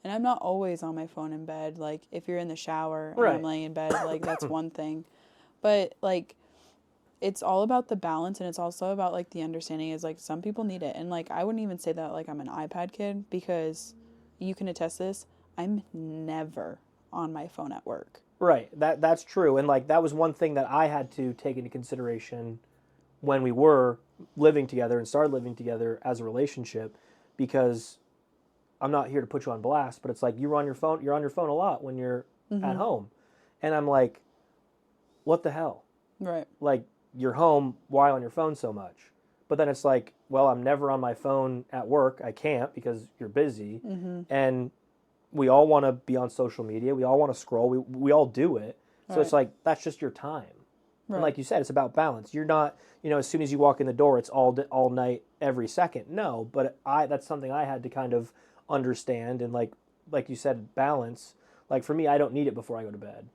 And I'm not always on my phone in bed. Like if you're in the shower and I'm laying in bed, like that's one thing. But like, it's all about the balance, and it's also about like the understanding is like some people need it. And like I wouldn't even say that like I'm an iPad kid, because you can attest this, I'm never on my phone at work. Right. That's true. And like that was one thing that I had to take into consideration when we were living together and started living together as a relationship, because I'm not here to put you on blast, but it's like you're on your phone a lot when you're at home. And I'm like, what the hell? Right. Like, you're home, why on your phone so much? But then it's like, well, I'm never on my phone at work. I can't because you're busy. And we all want to be on social media. We all want to scroll. We all do it. So it's like, that's just your time. Right. And like you said, it's about balance. You're not, as soon as you walk in the door, it's all night, every second. No, but that's something I had to kind of understand. And like you said, balance. Like for me, I don't need it before I go to bed.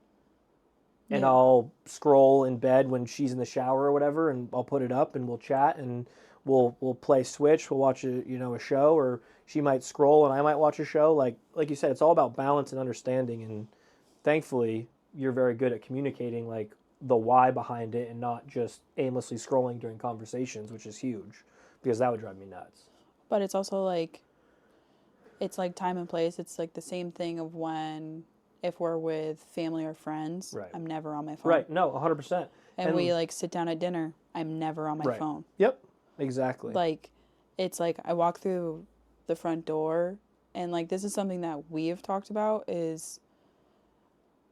And I'll scroll in bed when she's in the shower or whatever, and I'll put it up and we'll chat and we'll play Switch. We'll watch a show, or she might scroll and I might watch a show. Like you said, it's all about balance and understanding. And thankfully, you're very good at communicating like the why behind it and not just aimlessly scrolling during conversations, which is huge, because that would drive me nuts. But it's also like, it's like time and place. It's like the same thing of when, if we're with family or friends, Right. I'm never on my phone. Right. No, 100%. And we like sit down at dinner, I'm never on my phone. Yep. Exactly. Like, it's like I walk through the front door, and like this is something that we have talked about, is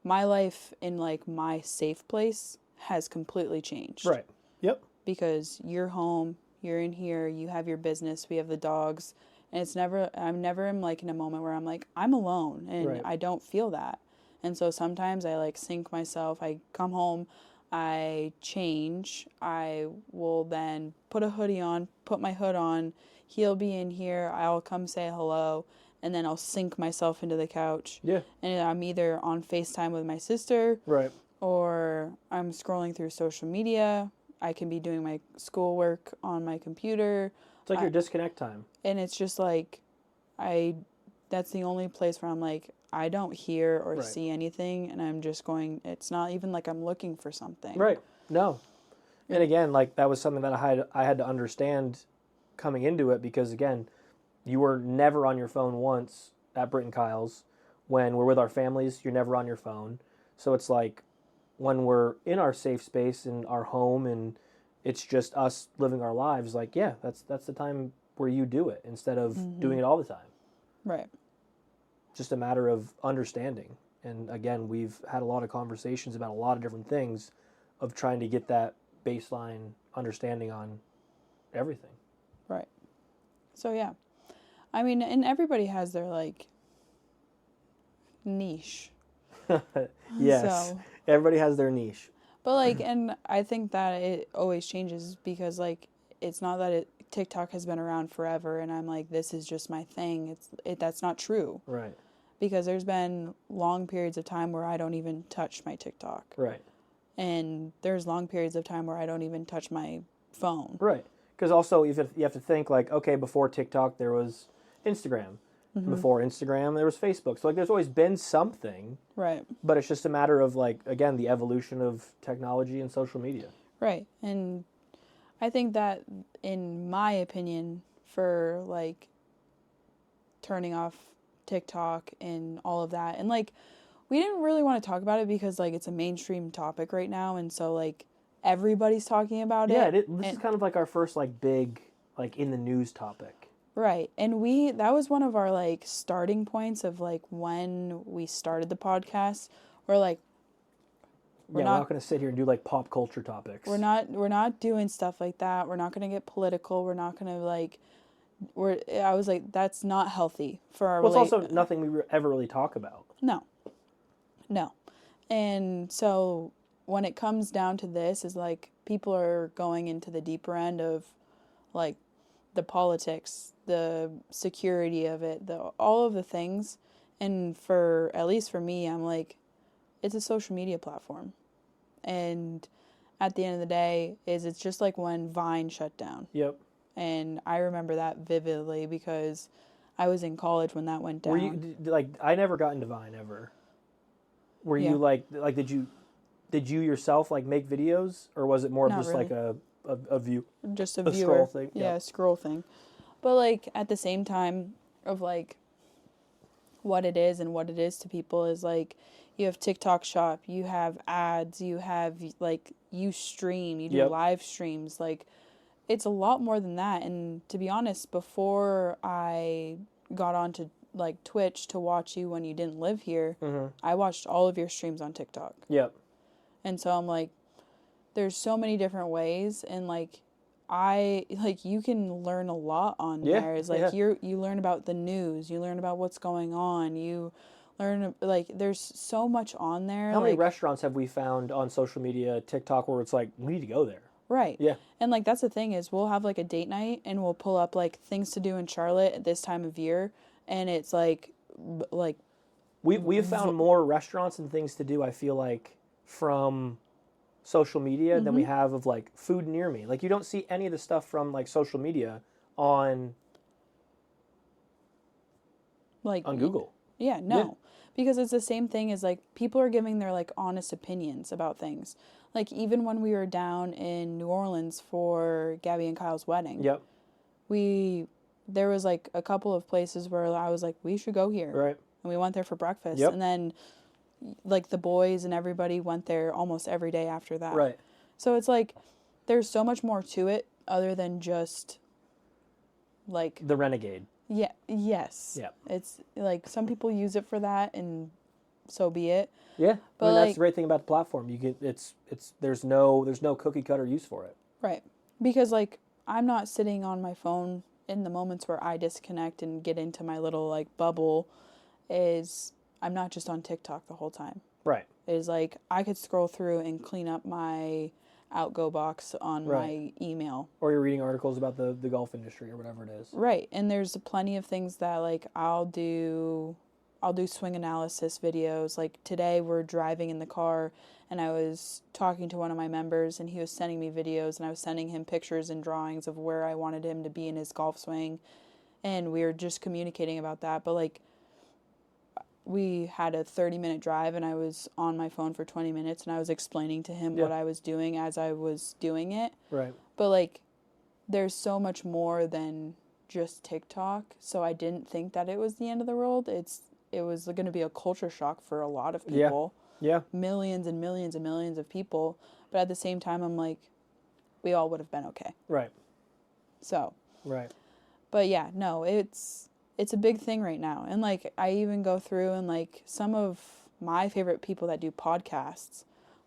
my life in like my safe place has completely changed. Right. Yep. Because you're home, you're in here, you have your business, we have the dogs, and I'm never in like in a moment where I'm like, I'm alone, and I don't feel that. And so sometimes I like sync myself. I come home, I change, I will then put a hoodie on, put my hood on, he'll be in here, I'll come say hello, and then I'll sink myself into the couch. Yeah. And I'm either on FaceTime with my sister, Right. or I'm scrolling through social media. I can be doing my schoolwork on my computer. It's like your disconnect time. And it's just like, that's the only place where I'm like, I don't hear or see anything, and I'm just going, it's not even like I'm looking for something. Right. No. And again, like that was something that I had to understand coming into it, because again, you were never on your phone once at Britt and Kyle's. When we're with our families, you're never on your phone. So it's like when we're in our safe space in our home and it's just us living our lives, like, yeah, that's the time where you do it instead of doing it all the time. Right. Just a matter of understanding. And again, we've had a lot of conversations about a lot of different things of trying to get that baseline understanding on everything. Right. So, yeah. I mean, and everybody has their, like, niche. Yes. So. Everybody has their niche. But, like, and I think that it always changes, because, like, it's not that TikTok has been around forever and I'm like, this is just my thing. That's not true. Right. Because there's been long periods of time where I don't even touch my TikTok. Right. And there's long periods of time where I don't even touch my phone. Right. Because also you have to think like, okay, before TikTok there was Instagram. Before Instagram there was Facebook. So like there's always been something. Right. But it's just a matter of like, again, the evolution of technology and social media. Right. And I think that, in my opinion, for like turning off TikTok and all of that, and like we didn't really want to talk about it because like it's a mainstream topic right now, and so like everybody's talking about it. Yeah, this is kind of like our first like big like in the news topic. Right. And that was one of our like starting points of like when we started the podcast. We're like, we're not going to sit here and do like pop culture topics. We're not doing stuff like that. We're not going to get political. We're not going to like, I was like, that's not healthy for our Well, it's also nothing we ever really talk about. No. And so when it comes down to this, is like people are going into the deeper end of like the politics, the security of it, all of the things. And at least for me, I'm like, it's a social media platform. And at the end of the day, it's just like when Vine shut down. Yep. And I remember that vividly because I was in college when that went down. Were you, like, I never got into Vine ever. Were you like, did you did you yourself like make videos, or was it more of Not just really. like a view? Just a A viewer. scroll thing, Yeah, yep. a scroll thing. But like at the same time of like what it is and what it is to people is like you have TikTok shop, you have ads, you have like you stream, you do Yep. live streams. Like it's a lot more than that. And to be honest, before I got onto like Twitch to watch you when you didn't live here, I watched all of your streams on TikTok. Yep. And so I'm like, there's so many different ways, and like you can learn a lot on there. It's like you learn about the news, you learn about what's going on, you learn like there's so much on there. How many like, restaurants have we found on social media, TikTok, where it's like, we need to go there? Right. Yeah. And like that's the thing is we'll have like a date night and we'll pull up like things to do in Charlotte at this time of year, and it's like We have found more restaurants and things to do, I feel like, from social media than we have of like food near me. Like you don't see any of the stuff from like social media on Google. Yeah, no. Because it's the same thing as like people are giving their like honest opinions about things. Like even when we were down in New Orleans for Gabby and Kyle's wedding. Yep. There was like a couple of places where I was like, we should go here. Right. And we went there for breakfast. Yep. And then like the boys and everybody went there almost every day after that. Right. So it's like there's so much more to it other than just like The Renegade. yeah, yes. Yeah. It's like some people use it for that and so be it. Yeah. But I mean, that's like- the great thing about the platform. You get there's no cookie cutter use for it. Right. Because like I'm not sitting on my phone in the moments where I disconnect and get into my little like bubble is I'm not just on TikTok the whole time. Right. Is like I could scroll through and clean up my outgo box on my email. Or you're reading articles about the golf industry or whatever it is. Right. And there's plenty of things that like I'll do swing analysis videos. Like today we're driving in the car and I was talking to one of my members and he was sending me videos and I was sending him pictures and drawings of where I wanted him to be in his golf swing. And we were just communicating about that. But like we had a 30-minute drive and I was on my phone for 20 minutes and I was explaining to him what I was doing as I was doing it. Right. But like there's so much more than just TikTok. So I didn't think that it was the end of the world. It was going to be a culture shock for a lot of people. Yeah. Millions and millions and millions of people. But at the same time, I'm like, we all would have been okay. Right. So. Right. But yeah, no, it's a big thing right now. And like, I even go through and like some of my favorite people that do podcasts,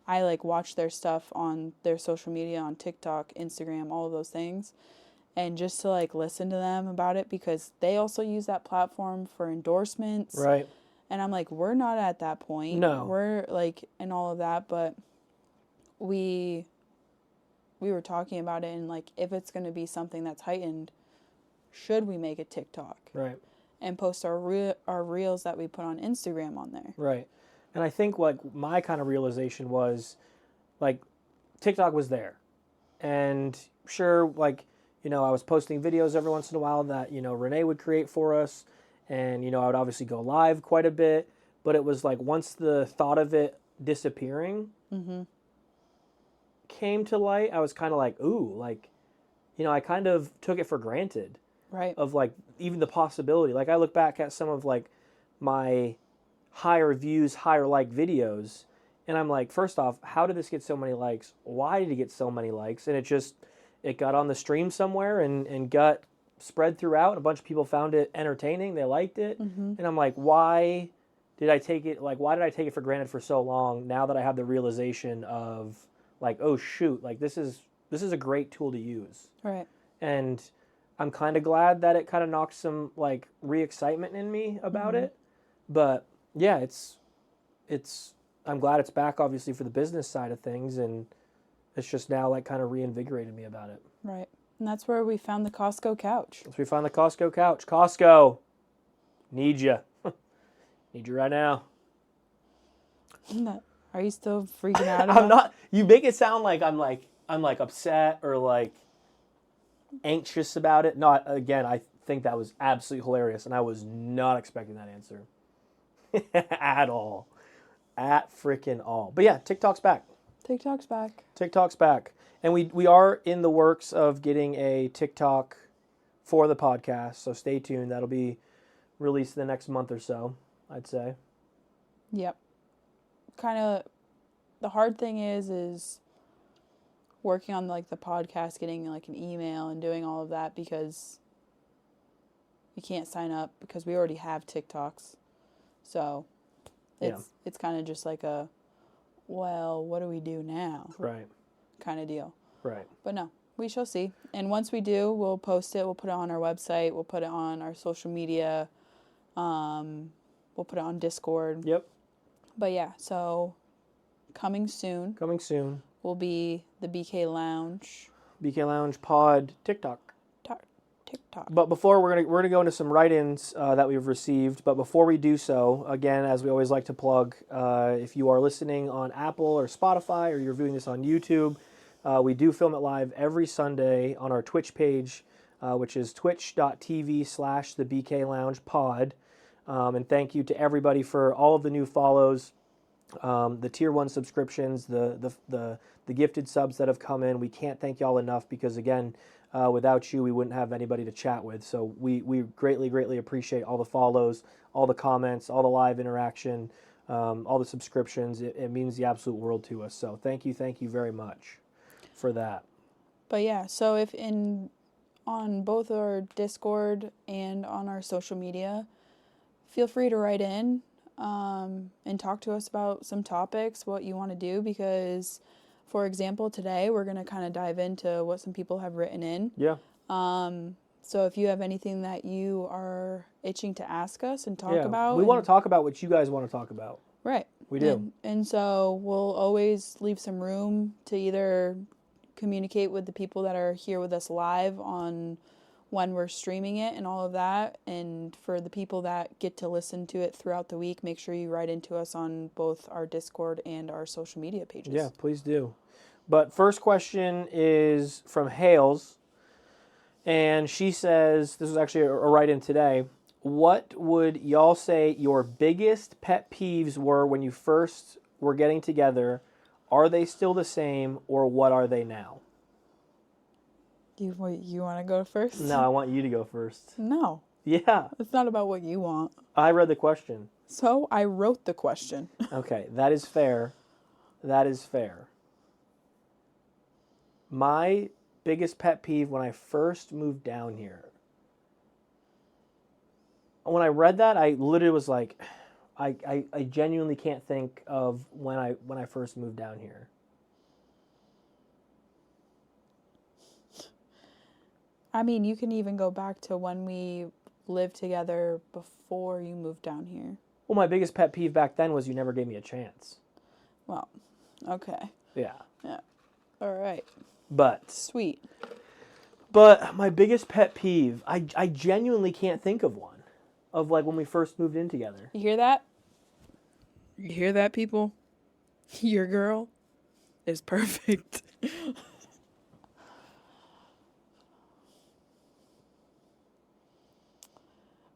I like watch their stuff on their social media, on TikTok, Instagram, all of those things. And just to like listen to them about it because they also use that platform for endorsements. Right. And I'm like, we're not at that point. No. We're like, and all of that, but we were talking about it and like, if it's going to be something that's heightened, should we make a TikTok? Right. And post our reels that we put on Instagram on there. Right. And I think like my kind of realization was like TikTok was there. And sure, like, you know, I was posting videos every once in a while that, you know, Renee would create for us. And, you know, I would obviously go live quite a bit. But it was like once the thought of it disappearing came to light, I was kind of like, ooh, like, you know, I kind of took it for granted. Right. Of like even the possibility. Like I look back at some of like my higher views, higher like videos, and I'm like, first off, how did this get so many likes? Why did it get so many likes? And it got on the stream somewhere and got spread throughout. A bunch of people found it entertaining. They liked it. And I'm like, why did I take it for granted for so long now that I have the realization of like, oh shoot, like this is a great tool to use. Right. And I'm kind of glad that it kind of knocked some like re-excitement in me about it. But yeah, I'm glad it's back obviously for the business side of things, and it's just now like kind of reinvigorated me about it. Right. And that's where we found the Costco couch. So we found the Costco couch. Costco, need you. Need you right now. Are you still freaking out about I'm not. You make it sound like I'm upset or like anxious about it. No, again, I think that was absolutely hilarious, and I was not expecting that answer at all, at freaking all. But yeah, TikTok's back. TikTok's back. TikTok's back. And we are in the works of getting a TikTok for the podcast, so stay tuned. That'll be released the next month or so, I'd say. Yep. Kind of, the hard thing is working on like the podcast, getting like an email and doing all of that because you can't sign up because we already have TikToks. So it's kind of just like a, well, what do we do now? Right. Kind of deal. Right. But no, we shall see. And once we do, we'll post it. We'll put it on our website. We'll put it on our social media. We'll put it on Discord. Yep. But yeah, so coming soon. Coming soon. Will be the BK Lounge. BK Lounge Pod TikTok. TikTok. But before we're gonna go into some write-ins that we've received. But before we do so, again, as we always like to plug, if you are listening on Apple or Spotify or you're viewing this on YouTube, we do film it live every Sunday on our Twitch page, which is twitch.tv/the BK Lounge Pod. And thank you to everybody for all of the new follows, the tier 1 subscriptions, the gifted subs that have come in. We can't thank y'all enough because again, without you, we wouldn't have anybody to chat with. So we greatly appreciate all the follows, all the comments, all the live interaction, all the subscriptions. It means the absolute world to us. So thank you very much for that. But yeah, so if on both our Discord and on our social media, feel free to write in and talk to us about some topics, what you want to do, because, for example, today we're going to kind of dive into what some people have written in. Yeah. So if you have anything that you are itching to ask us and talk about. We want to talk about what you guys want to talk about. Right. We do. And so we'll always leave some room to either communicate with the people that are here with us live on when we're streaming it and all of that. And for the people that get to listen to it throughout the week, make sure you write into us on both our Discord and our social media pages. Yeah, please do. But first question is from Hales. And she says, this was actually a write-in today. What would y'all say your biggest pet peeves were when you first were getting together? Are they still the same, or what are they now? You want to go first? No, I want you to go first. No. Yeah. It's not about what you want. I read the question. So I wrote the question. Okay, that is fair. That is fair. My biggest pet peeve when I first moved down here. When I read that, I literally was like, I genuinely can't think of when I first moved down here. I mean, you can even go back to when we lived together before you moved down here. Well, my biggest pet peeve back then was you never gave me a chance. Well, okay. Yeah. Yeah. All right. But Sweet. But my biggest pet peeve, I genuinely can't think of one. Of like when we first moved in together. You hear that? You hear that, people? Your girl is perfect.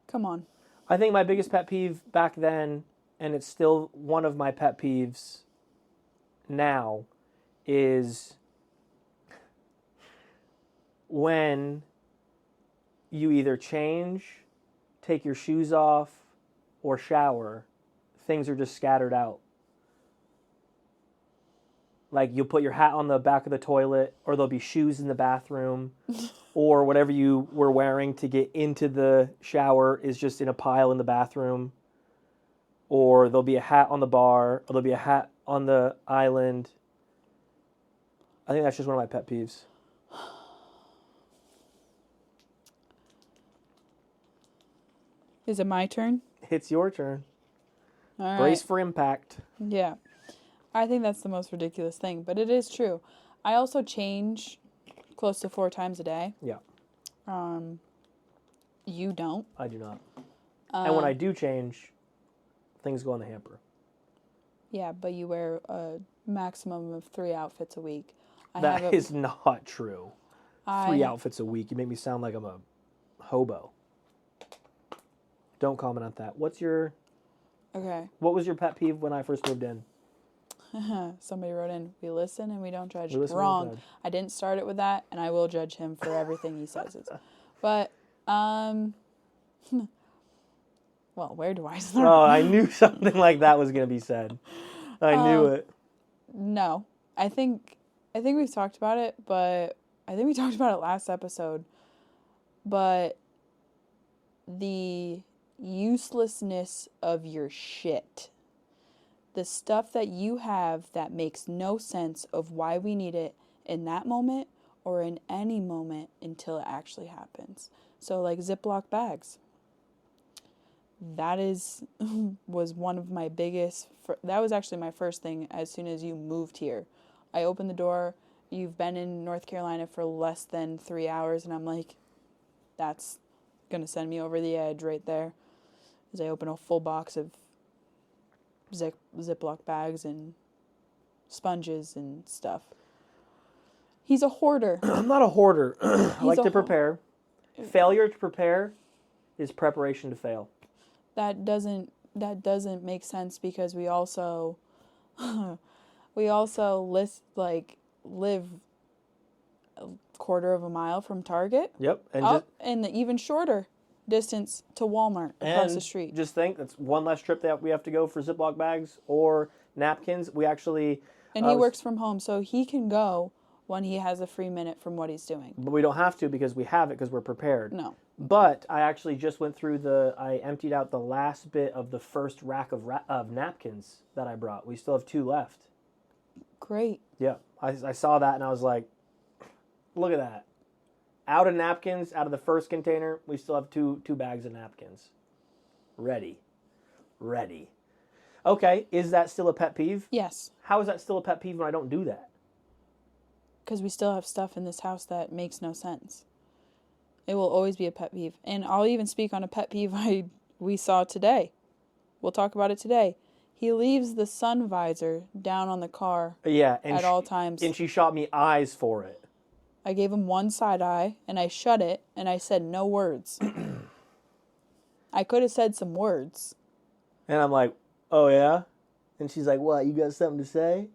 Come on. I think my biggest pet peeve back then, and it's still one of my pet peeves now, is when you either change, take your shoes off, or shower, things are just scattered out. Like you'll put your hat on the back of the toilet, or there'll be shoes in the bathroom, or whatever you were wearing to get into the shower is just in a pile in the bathroom. Or there'll be a hat on the bar, or there'll be a hat on the island. I think that's just one of my pet peeves. Is it my turn? It's your turn. All right. Brace for impact. Yeah. I think that's the most ridiculous thing, but it is true. I also change close to 4 times a day. Yeah. You don't. I do not. And when I do change, things go in the hamper. Yeah, but you wear a maximum of 3 outfits a week. That is not true. 3 outfits a week. You make me sound like I'm a hobo. Don't comment on that. What was your pet peeve when I first moved in? Somebody wrote in, we listen and we don't judge. We listen, we don't Wrong. judge. I didn't start it with that, and I will judge him for everything he says. But, well, where do I start? Oh, I knew something like that was going to be said. I knew it. No. I think we've talked about it, but I think we talked about it last episode. But the uselessness of your shit. The stuff that you have that makes no sense of why we need it in that moment or in any moment until it actually happens. So like Ziploc bags. That was one of my biggest, that was actually my first thing as soon as you moved here. I opened the door, you've been in North Carolina for less than 3 hours, and I'm like, that's going to send me over the edge right there. As I open a full box of Ziploc bags and sponges and stuff. He's a hoarder. I'm not a hoarder. I like to prepare. Failure to prepare is preparation to fail. That doesn't make sense because we also live a quarter of a mile from Target. Yep. And the even shorter distance to Walmart across the street. Just think, that's one less trip that we have to go for Ziploc bags or napkins. We actually... And he works from home, so he can go when he has a free minute from what he's doing. But we don't have to because we have it because we're prepared. No. But I actually just went through I emptied out the last bit of the first rack of napkins that I brought. We still have 2 left. Great. Yeah. I saw that and I was like, look at that. Out of napkins, out of the first container, we still have two bags of napkins. Ready. Okay, is that still a pet peeve? Yes. How is that still a pet peeve when I don't do that? Because we still have stuff in this house that makes no sense. It will always be a pet peeve. And I'll even speak on a pet peeve we saw today. We'll talk about it today. He leaves the sun visor down on the car at all times. And she shot me eyes for it. I gave him one side eye, and I shut it, and I said no words. I could have said some words. And I'm like, oh yeah? And she's like, what, you got something to say?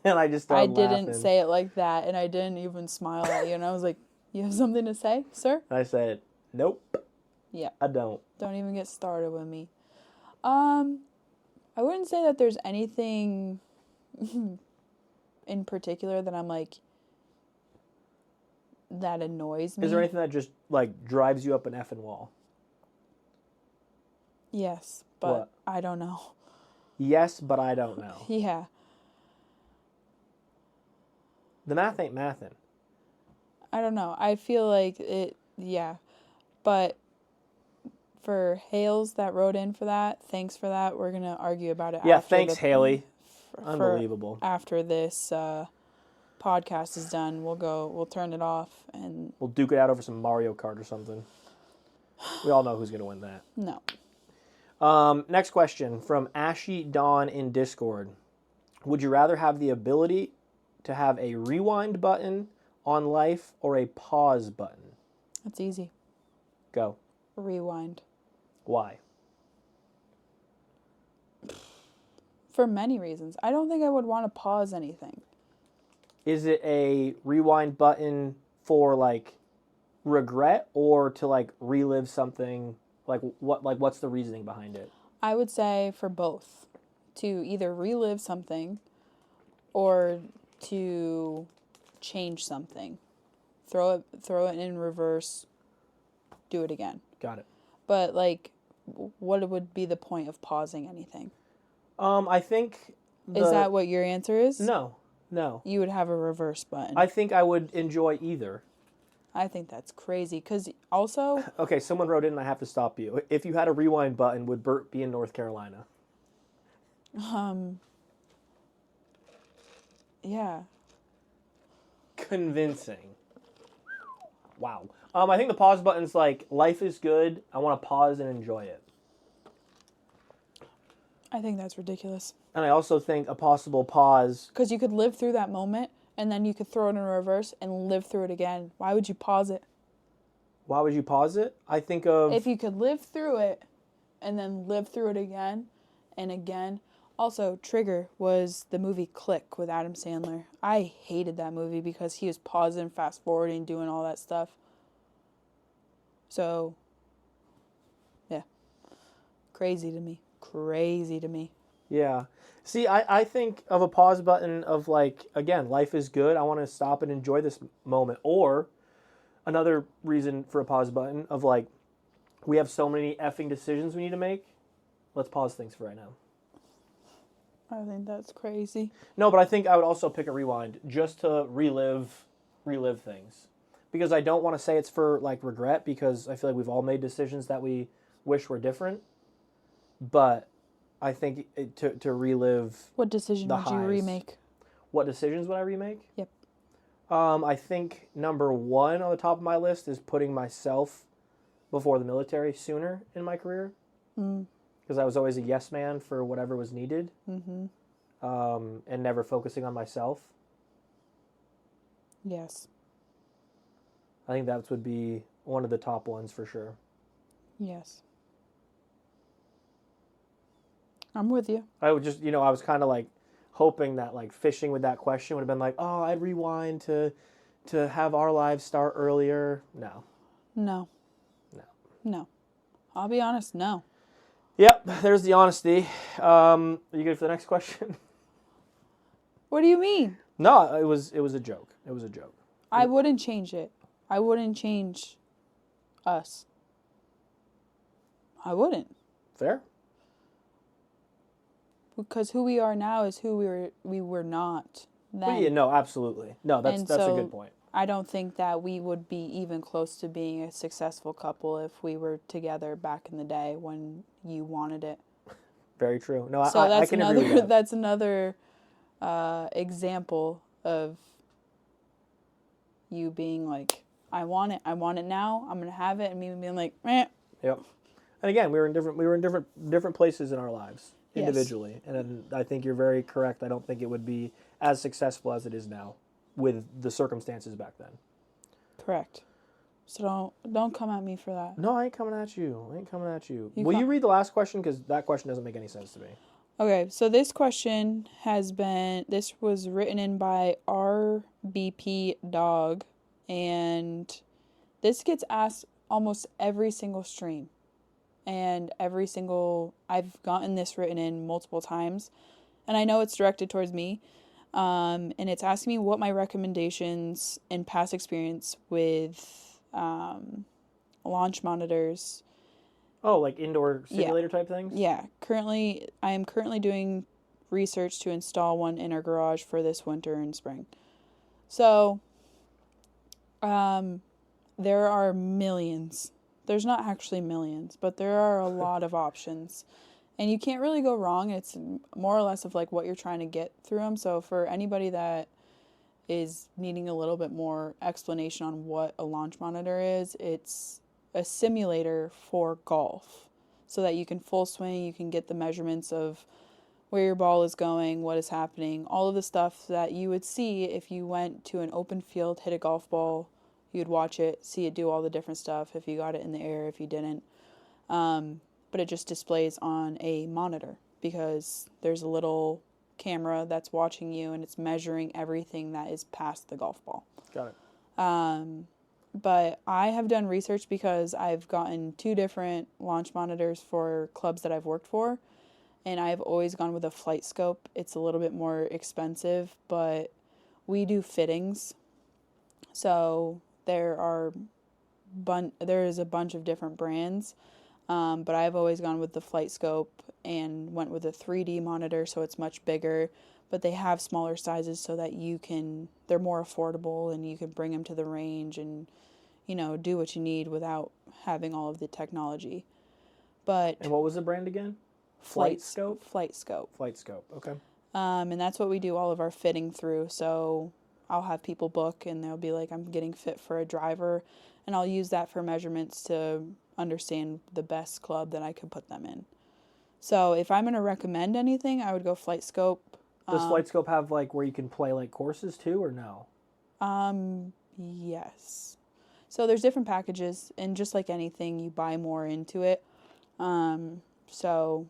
And I just started laughing. I didn't say it like that, and I didn't even smile at you, and I was like, you have something to say, sir? And I said, nope. Yeah. I don't. Don't even get started with me. I wouldn't say that there's anything in particular that I'm like, that annoys me. Is there anything that just, like, drives you up an effing wall? Yes, but what? I don't know. Yes, but I don't know. Yeah. The math ain't mathin'. I don't know. I feel like it, yeah. But for Hales that wrote in for that, thanks for that. We're going to argue about it Yeah, after thanks, Haley. Unbelievable. After this podcast is done, we'll turn it off and we'll duke it out over some Mario Kart or something. We all know who's going to win that. No. Next question from Ashy Dawn in Discord. Would you rather have the ability to have a rewind button on life or a pause button? That's easy. Go. Rewind. Why? For many reasons. I don't think I would want to pause anything. Is it a rewind button for like regret or to like relive something? What's the reasoning behind it? I would say for both. To either relive something or to change something. Throw it in reverse, do it again. Got it. But like, what would be the point of pausing anything? I think... Is that what your answer is? No. You would have a reverse button. I think I would enjoy either. I think that's crazy, because also... Okay, someone wrote in and I have to stop you. If you had a rewind button, would Bert be in North Carolina? Yeah. Convincing. Wow. I think the pause button's like, life is good, I want to pause and enjoy it. I think that's ridiculous. And I also think a possible pause... Because you could live through that moment, and then you could throw it in reverse and live through it again. Why would you pause it? Why would you pause it? I think of... If you could live through it, and then live through it again, and again... Also, Trigger was the movie Click with Adam Sandler. I hated that movie because he was pausing, fast forwarding, doing all that stuff. So, yeah. Crazy to me. Crazy to me. Yeah. See, I think of a pause button of like, again, life is good. I want to stop and enjoy this moment. Or another reason for a pause button of like, we have so many effing decisions we need to make. Let's pause things for right now. I think that's crazy. No, but I think I would also pick a rewind just to relive things. Because I don't want to say it's for like regret, because I feel like we've all made decisions that we wish were different. But I think to relive. What decision the would you highs. remake? What decisions would I remake? Yep. I think number one on the top of my list is putting myself before the military sooner in my career. Because I was always a yes man for whatever was needed. And never focusing on myself. Yes. I think that would be one of the top ones for sure. Yes. I'm with you. I would just, I was kind of like hoping that like fishing with that question would have been like, oh, I'd rewind to have our lives start earlier. No. No. I'll be honest, no. Yep, there's the honesty. Are you good for the next question? What do you mean? No, it was a joke. It was a joke. I wouldn't change it. I wouldn't change us. I wouldn't. Fair? Because who we are now is who we were not then. Well, yeah, no, absolutely. No, that's a good point. I don't think that we would be even close to being a successful couple if we were together back in the day when you wanted it. Very true. No, so I can agree with that. That's another example of you being like, I want it now, I'm gonna have it, and me being like, meh. Yep. And again, we were in different places in our lives individually, yes. And I think you're very correct. I don't think it would be as successful as it is now with the circumstances back then. Correct. So don't come at me for that. No, I ain't coming at you. Will you read the last question? Because that question doesn't make any sense to me. Okay, so this question was written in by RBP Dog, and this gets asked almost every single stream. And I've gotten this written in multiple times, and I know it's directed towards me. And it's asking me what my recommendations and past experience with launch monitors. Oh, like indoor simulator type things? Yeah. I am currently doing research to install one in our garage for this winter and spring. So, there are millions. There's not actually millions, but there are a lot of options. And you can't really go wrong. It's more or less of like what you're trying to get through them. So for anybody that is needing a little bit more explanation on what a launch monitor is, it's a simulator for golf. So that you can full swing, you can get the measurements of where your ball is going, what is happening, all of the stuff that you would see if you went to an open field, hit a golf ball, you'd watch it, see it do all the different stuff, if you got it in the air, if you didn't. But it just displays on a monitor because there's a little camera that's watching you and it's measuring everything that is past the golf ball. Got it. But I have done research because I've gotten 2 different launch monitors for clubs that I've worked for, and I've always gone with a flight scope. It's a little bit more expensive, but we do fittings. So there is a bunch of different brands. But I've always gone with the flight scope and went with a 3D monitor, so it's much bigger. But they have smaller sizes so that they're more affordable and you can bring them to the range and, do what you need without having all of the technology. And what was the brand again? Flight Scope. Flight Scope, okay. And that's what we do all of our fitting through. So I'll have people book and they'll be like, I'm getting fit for a driver, and I'll use that for measurements to understand the best club that I could put them in. So if I'm going to recommend anything, I would go Flight Scope. Does Flight Scope have like where you can play like courses too, or no? Yes. So there's different packages, and just like anything, you buy more into it. So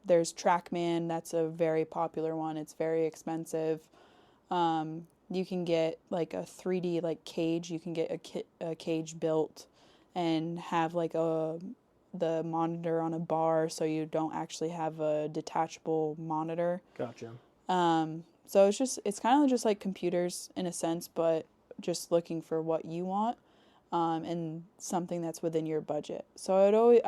There's TrackMan. That's a very popular one. It's very expensive. You can get like a 3D like cage. You can get a cage built and have like the monitor on a bar, so you don't actually have a detachable monitor. Gotcha. So it's kind of just like computers in a sense, but just looking for what you want, and something that's within your budget. So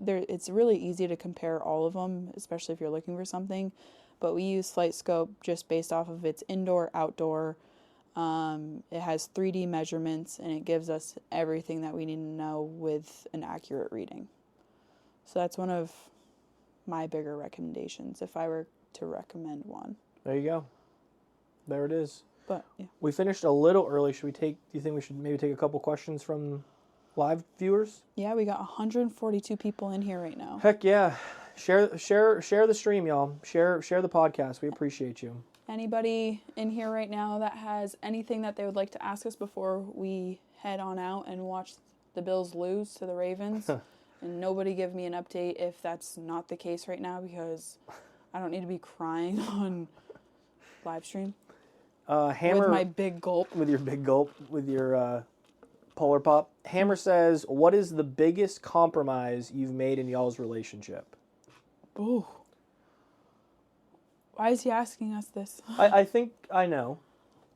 it's really easy to compare all of them, especially if you're looking for something. But we use FlightScope just based off of its indoor, outdoor. It has 3D measurements, and it gives us everything that we need to know with an accurate reading. So that's one of my bigger recommendations if I were to recommend one. There you go. There it is. But yeah. We finished a little early. Do you think we should maybe take a couple questions from live viewers? Yeah, we got 142 people in here right now. Heck yeah. Share the stream, y'all. Share the podcast. We appreciate you. Anybody in here right now that has anything that they would like to ask us before we head on out and watch the Bills lose to the Ravens? And nobody give me an update if that's not the case right now, because I don't need to be crying on live stream. Hammer, with my big gulp. With your big gulp, with your Polar Pop. Hammer says, what is the biggest compromise you've made in y'all's relationship? Ooh. Why is he asking us this? I think I know.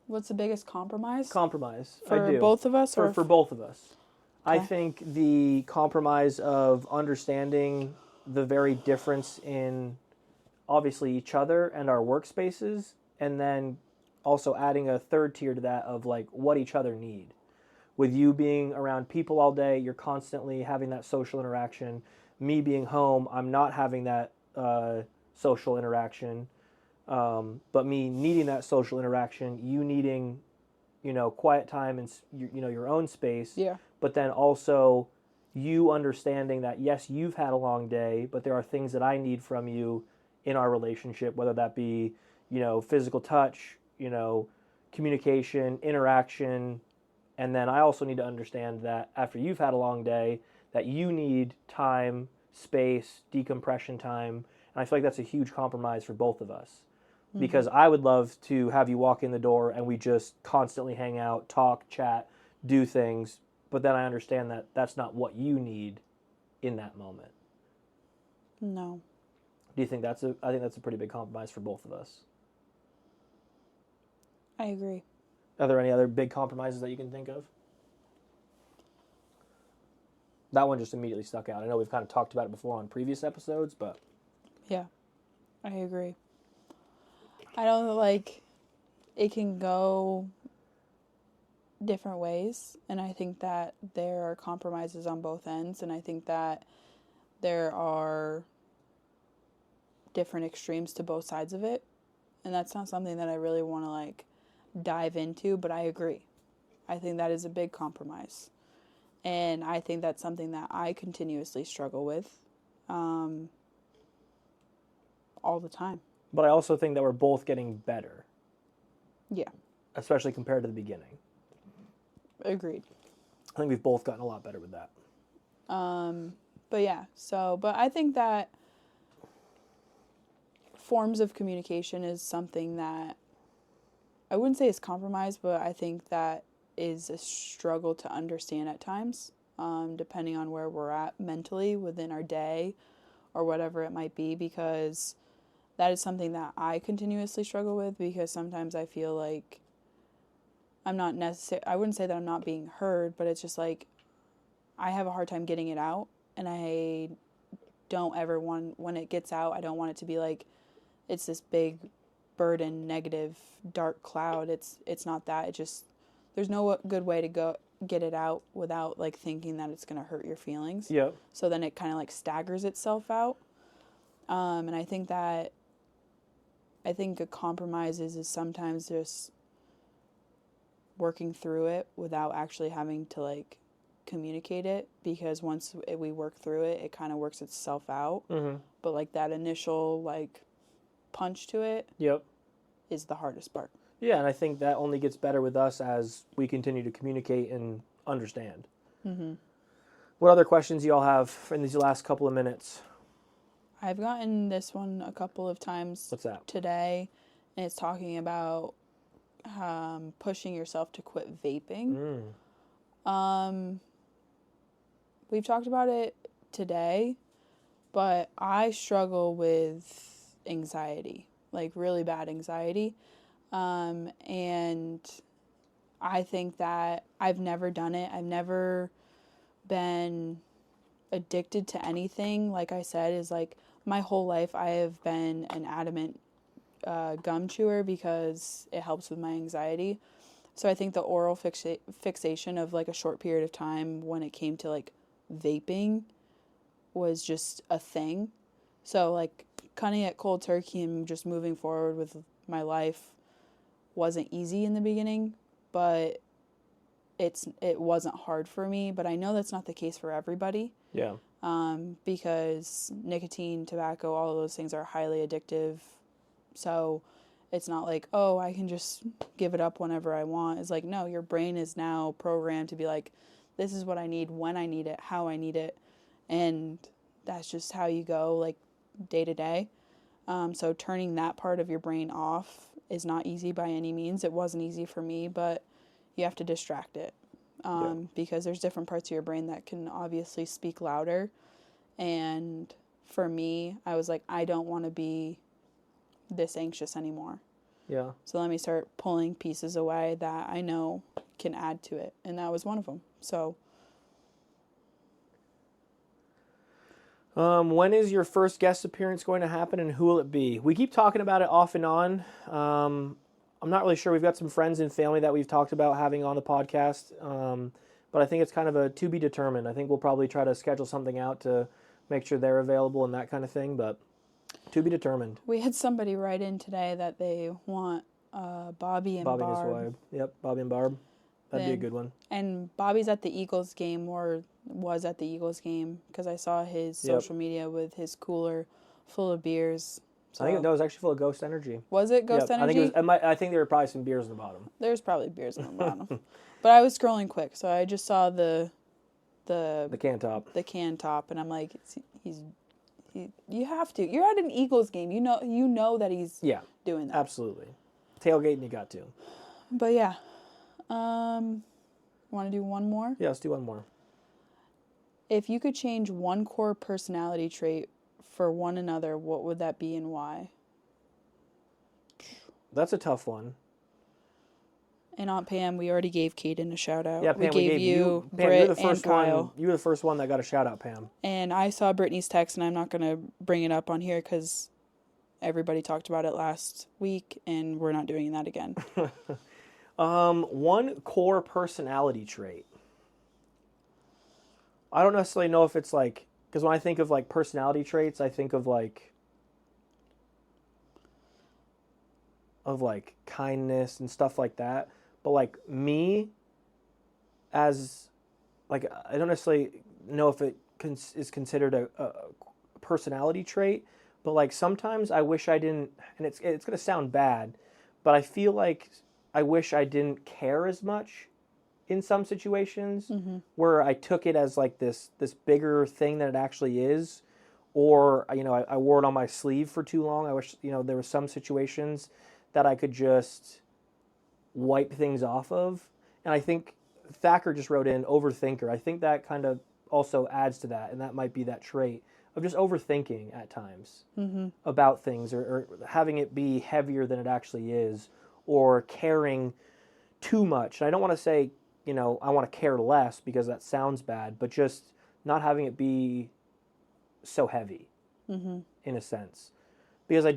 What's the biggest compromise? Compromise. For I do. both of us? For both of us. Okay. I think the compromise of understanding the very difference in, obviously, each other and our workspaces, and then also adding a third tier to that of like what each other need. With you being around people all day, you're constantly having that social interaction. Me being home, I'm not having that social interaction. But me needing that social interaction, you needing, quiet time and, your own space. Yeah. But then also you understanding that, yes, you've had a long day, but there are things that I need from you in our relationship, whether that be, physical touch, communication, interaction. And then I also need to understand that after you've had a long day, that you need time, space, decompression time. And I feel like that's a huge compromise for both of us. Mm-hmm. Because I would love to have you walk in the door and we just constantly hang out, talk, chat, do things. But then I understand that that's not what you need in that moment. No. Do you think I think that's a pretty big compromise for both of us. I agree. Are there any other big compromises that you can think of? That one just immediately stuck out. I know we've kind of talked about it before on previous episodes, but... Yeah, I agree. I don't it can go different ways, and I think that there are compromises on both ends, and I think that there are different extremes to both sides of it, and that's not something that I really want to dive into, but I agree. I think that is a big compromise, and I think that's something that I continuously struggle with all the time. But I also think that we're both getting better. Yeah. Especially compared to the beginning. Agreed. I think we've both gotten a lot better with that. But yeah, but I think that forms of communication is something that I wouldn't say is compromise, but I think that is a struggle to understand at times, depending on where we're at mentally within our day or whatever it might be, because that is something that I continuously struggle with, because sometimes I feel like I'm not I wouldn't say that I'm not being heard, but it's just I have a hard time getting it out, and I don't ever want, when it gets out, I don't want it to be it's this big burden, negative, dark cloud. It's not that. It just, there's no good way to go get it out without thinking that it's going to hurt your feelings. Yep. So then it kind of staggers itself out. And I think a compromise is sometimes just working through it without actually having to communicate it, because once we work through it, it kind of works itself out. Mm-hmm. But that initial punch to it, yep, is the hardest part. Yeah, and I think that only gets better with us as we continue to communicate and understand. Mm-hmm. What other questions do y'all have in these last couple of minutes? I've gotten this one a couple of times. What's that? Today, and it's talking about pushing yourself to quit vaping. We've talked about it today, but I struggle with anxiety, like really bad anxiety. And I think that I've never done it. I've never been addicted to anything. Like I said, is like my whole life I have been an adamant gum chewer because it helps with my anxiety. So I think the oral fixation of like a short period of time when it came to like vaping was just a thing. So like cutting it cold turkey and just moving forward with my life wasn't easy in the beginning, but it wasn't hard for me. But I know that's not the case for everybody. Yeah. Because nicotine, tobacco, all of those things are highly addictive. So it's not like, oh, I can just give it up whenever I want. It's like, no, your brain is now programmed to be like, this is what I need, when I need it, how I need it. And that's just how you go, like, day to day. So turning that part of your brain off is not easy by any means. It wasn't easy for me, but you have to distract it. Because there's different parts of your brain that can obviously speak louder. And for me, I was like, I don't want to be this anxious anymore. Yeah. So let me start pulling pieces away that I know can add to it. And that was one of them. So. When is your first guest appearance going to happen and who will it be? We keep talking about it off and on. I'm not really sure. We've got some friends and family that we've talked about having on the podcast. But I think it's kind of a to be determined. I think we'll probably try to schedule something out to make sure they're available and that kind of thing. But to be determined. We had somebody write in today that they want Bobby and Barb. Bobby and his wife. Yep, Bobby and Barb. That'd be a good one. And Bobby's at the Eagles game, or was at the Eagles game, because I saw his social media with his cooler full of beers. So. I think it was actually full of Ghost Energy. Was it Ghost Energy? I think there were probably some beers in the bottom. There's probably beers in the bottom. But I was scrolling quick, so I just saw the can top. The can top, and I'm like, you have to. You're at an Eagles game. You know that he's doing that. Absolutely. Tailgating, you got to. But yeah. Want to do one more? Yeah, let's do one more. If you could change one core personality trait for one another, what would that be and why? That's a tough one. And Aunt Pam, we already gave Caden a shout out. Yeah, Pam, we gave you Pam, Britt you're the first and Kyle. You were the first one that got a shout out, Pam. And I saw Brittany's text, and I'm not going to bring it up on here because everybody talked about it last week, and we're not doing that again. One core personality trait. I don't necessarily know if it's like, because when I think of like personality traits, I think of like kindness and stuff like that. But like me, as like, I don't necessarily know if it is considered a personality trait, but like sometimes I wish I didn't, and it's going to sound bad, but I feel like I wish I didn't care as much in some situations where I took it as like this bigger thing than it actually is, or I wore it on my sleeve for too long. I wish there were some situations that I could just wipe things off of. And I think Thacker just wrote in overthinker. I think that kind of also adds to that, and that might be that trait of just overthinking at times about things, or having it be heavier than it actually is, or caring too much. And I don't want to say, I want to care less because that sounds bad, but just not having it be so heavy in a sense. Because I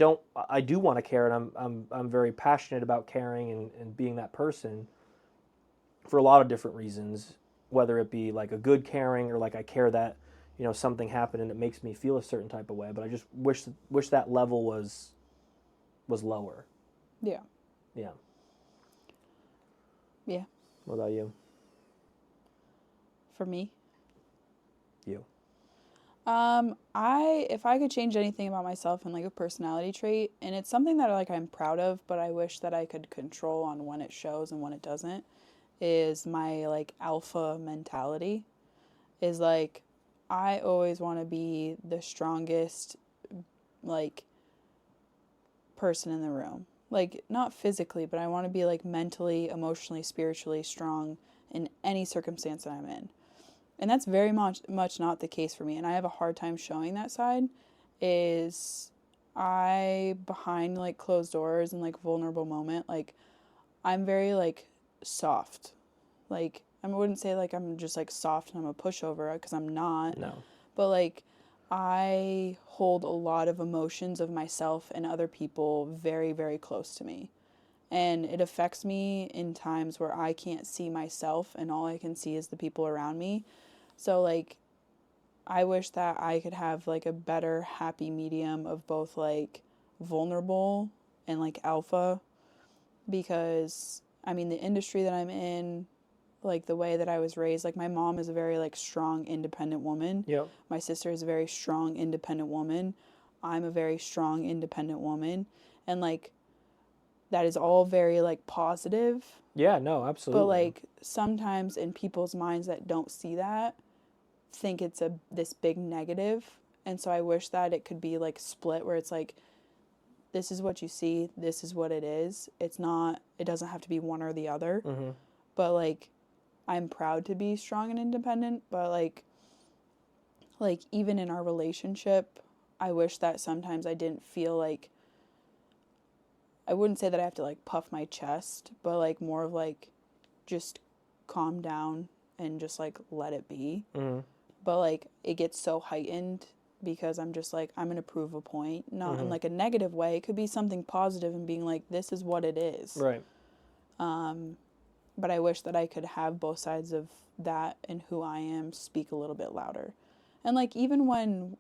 do want to care, and I'm very passionate about caring and being that person for a lot of different reasons, whether it be like a good caring or like I care that, something happened and it makes me feel a certain type of way, but I just wish that level was lower. Yeah. Yeah. Yeah. What about you? For me? You. If I could change anything about myself and like a personality trait, and it's something that like I'm proud of, but I wish that I could control on when it shows and when it doesn't, is my like alpha mentality. Is like, I always want to be the strongest, like, person in the room. Like, not physically, but I want to be, like, mentally, emotionally, spiritually strong in any circumstance that I'm in. And that's very much not the case for me. And I have a hard time showing that side. Is I, behind, like, closed doors and, like, vulnerable moment, like, I'm very, like, soft. Like, I wouldn't say, like, I'm just, like, soft and I'm a pushover, because I'm not. No. But, like, I hold a lot of emotions of myself and other people very, very close to me. And it affects me in times where I can't see myself and all I can see is the people around me. So, like, I wish that I could have, like, a better happy medium of both, like, vulnerable and, like, alpha. Because, I mean, the industry that I'm in, like, the way that I was raised, like, my mom is a very, like, strong, independent woman. Yep. My sister is a very strong, independent woman. I'm a very strong, independent woman. And, like, that is all very, like, positive. Yeah, no, absolutely. But, like, sometimes in people's minds that don't see that, think it's this big negative. And so I wish that it could be, like, split, where it's like, this is what you see, this is what it is. It doesn't have to be one or the other. Mm-hmm. But, like, I'm proud to be strong and independent, but, like even in our relationship, I wish that sometimes I didn't feel like, I wouldn't say that I have to, like, puff my chest, but, like, more of, like, just calm down and just, like, let it be. Mm-hmm. But, like, it gets so heightened because I'm just, like, I'm going to prove a point. Not Mm-hmm. in, like, a negative way. It could be something positive and being like, this is what it is. Right. But I wish that I could have both sides of that and who I am speak a little bit louder. And, like, even when,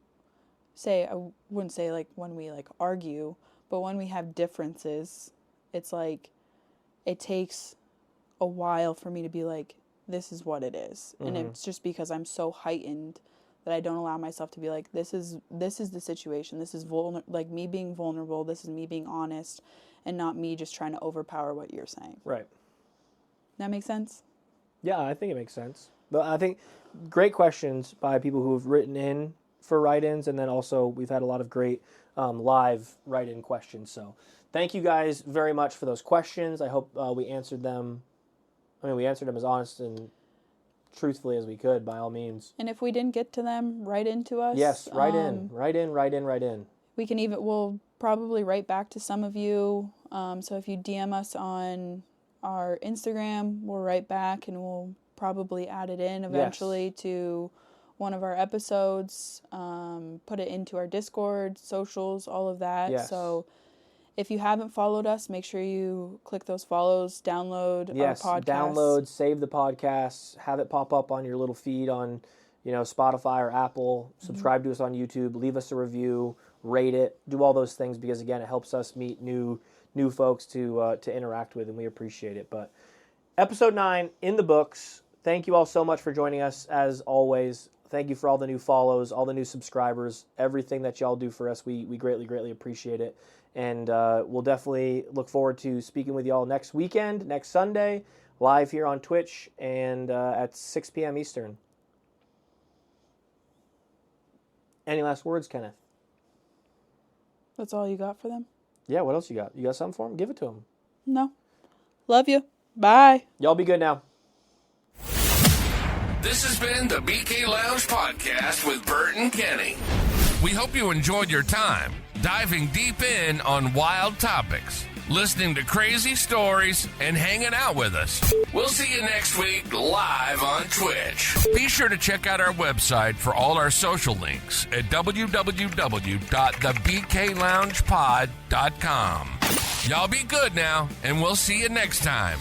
I wouldn't say, like, when we, like, argue, but when we have differences, it's, like, it takes a while for me to be like, this is what it is. Mm-hmm. And it's just because I'm so heightened that I don't allow myself to be like, this is the situation. This is like me being vulnerable. This is me being honest, and not me just trying to overpower what you're saying. Right. That makes sense? Yeah, I think it makes sense. But I think great questions by people who have written in for write-ins, and then also we've had a lot of great live write-in questions. So thank you guys very much for those questions. I hope we answered them. I mean, we answered them as honest and truthfully as we could, by all means. And if we didn't get to them, write into us. Yes, write in. We can we'll probably write back to some of you. So if you DM us on our Instagram, we'll write back and we'll probably add it in eventually to one of our episodes, put it into our Discord, socials, all of that. Yes. So if you haven't followed us, make sure you click those follows, download our podcast. Download, save the podcast, have it pop up on your little feed on, Spotify or Apple. Subscribe to us on YouTube, leave us a review, rate it, do all those things, because again, it helps us meet new folks to interact with, and we appreciate it. But episode 9 in the books. Thank you all so much for joining us, as always. Thank you for all the new follows, all the new subscribers, everything that y'all do for us. We greatly, greatly appreciate it. And we'll definitely look forward to speaking with y'all next weekend, next Sunday, live here on Twitch, and at 6 p.m. Eastern. Any last words, Kenneth? That's all you got for them? Yeah, what else you got? You got something for them? Give it to them. No. Love you. Bye. Y'all be good now. This has been the BK Lounge Podcast with Bert and Kenny. We hope you enjoyed your time diving deep in on wild topics, listening to crazy stories, and hanging out with us. We'll see you next week live on Twitch. Be sure to check out our website for all our social links at www.thebkloungepod.com. Y'all be good now, and we'll see you next time.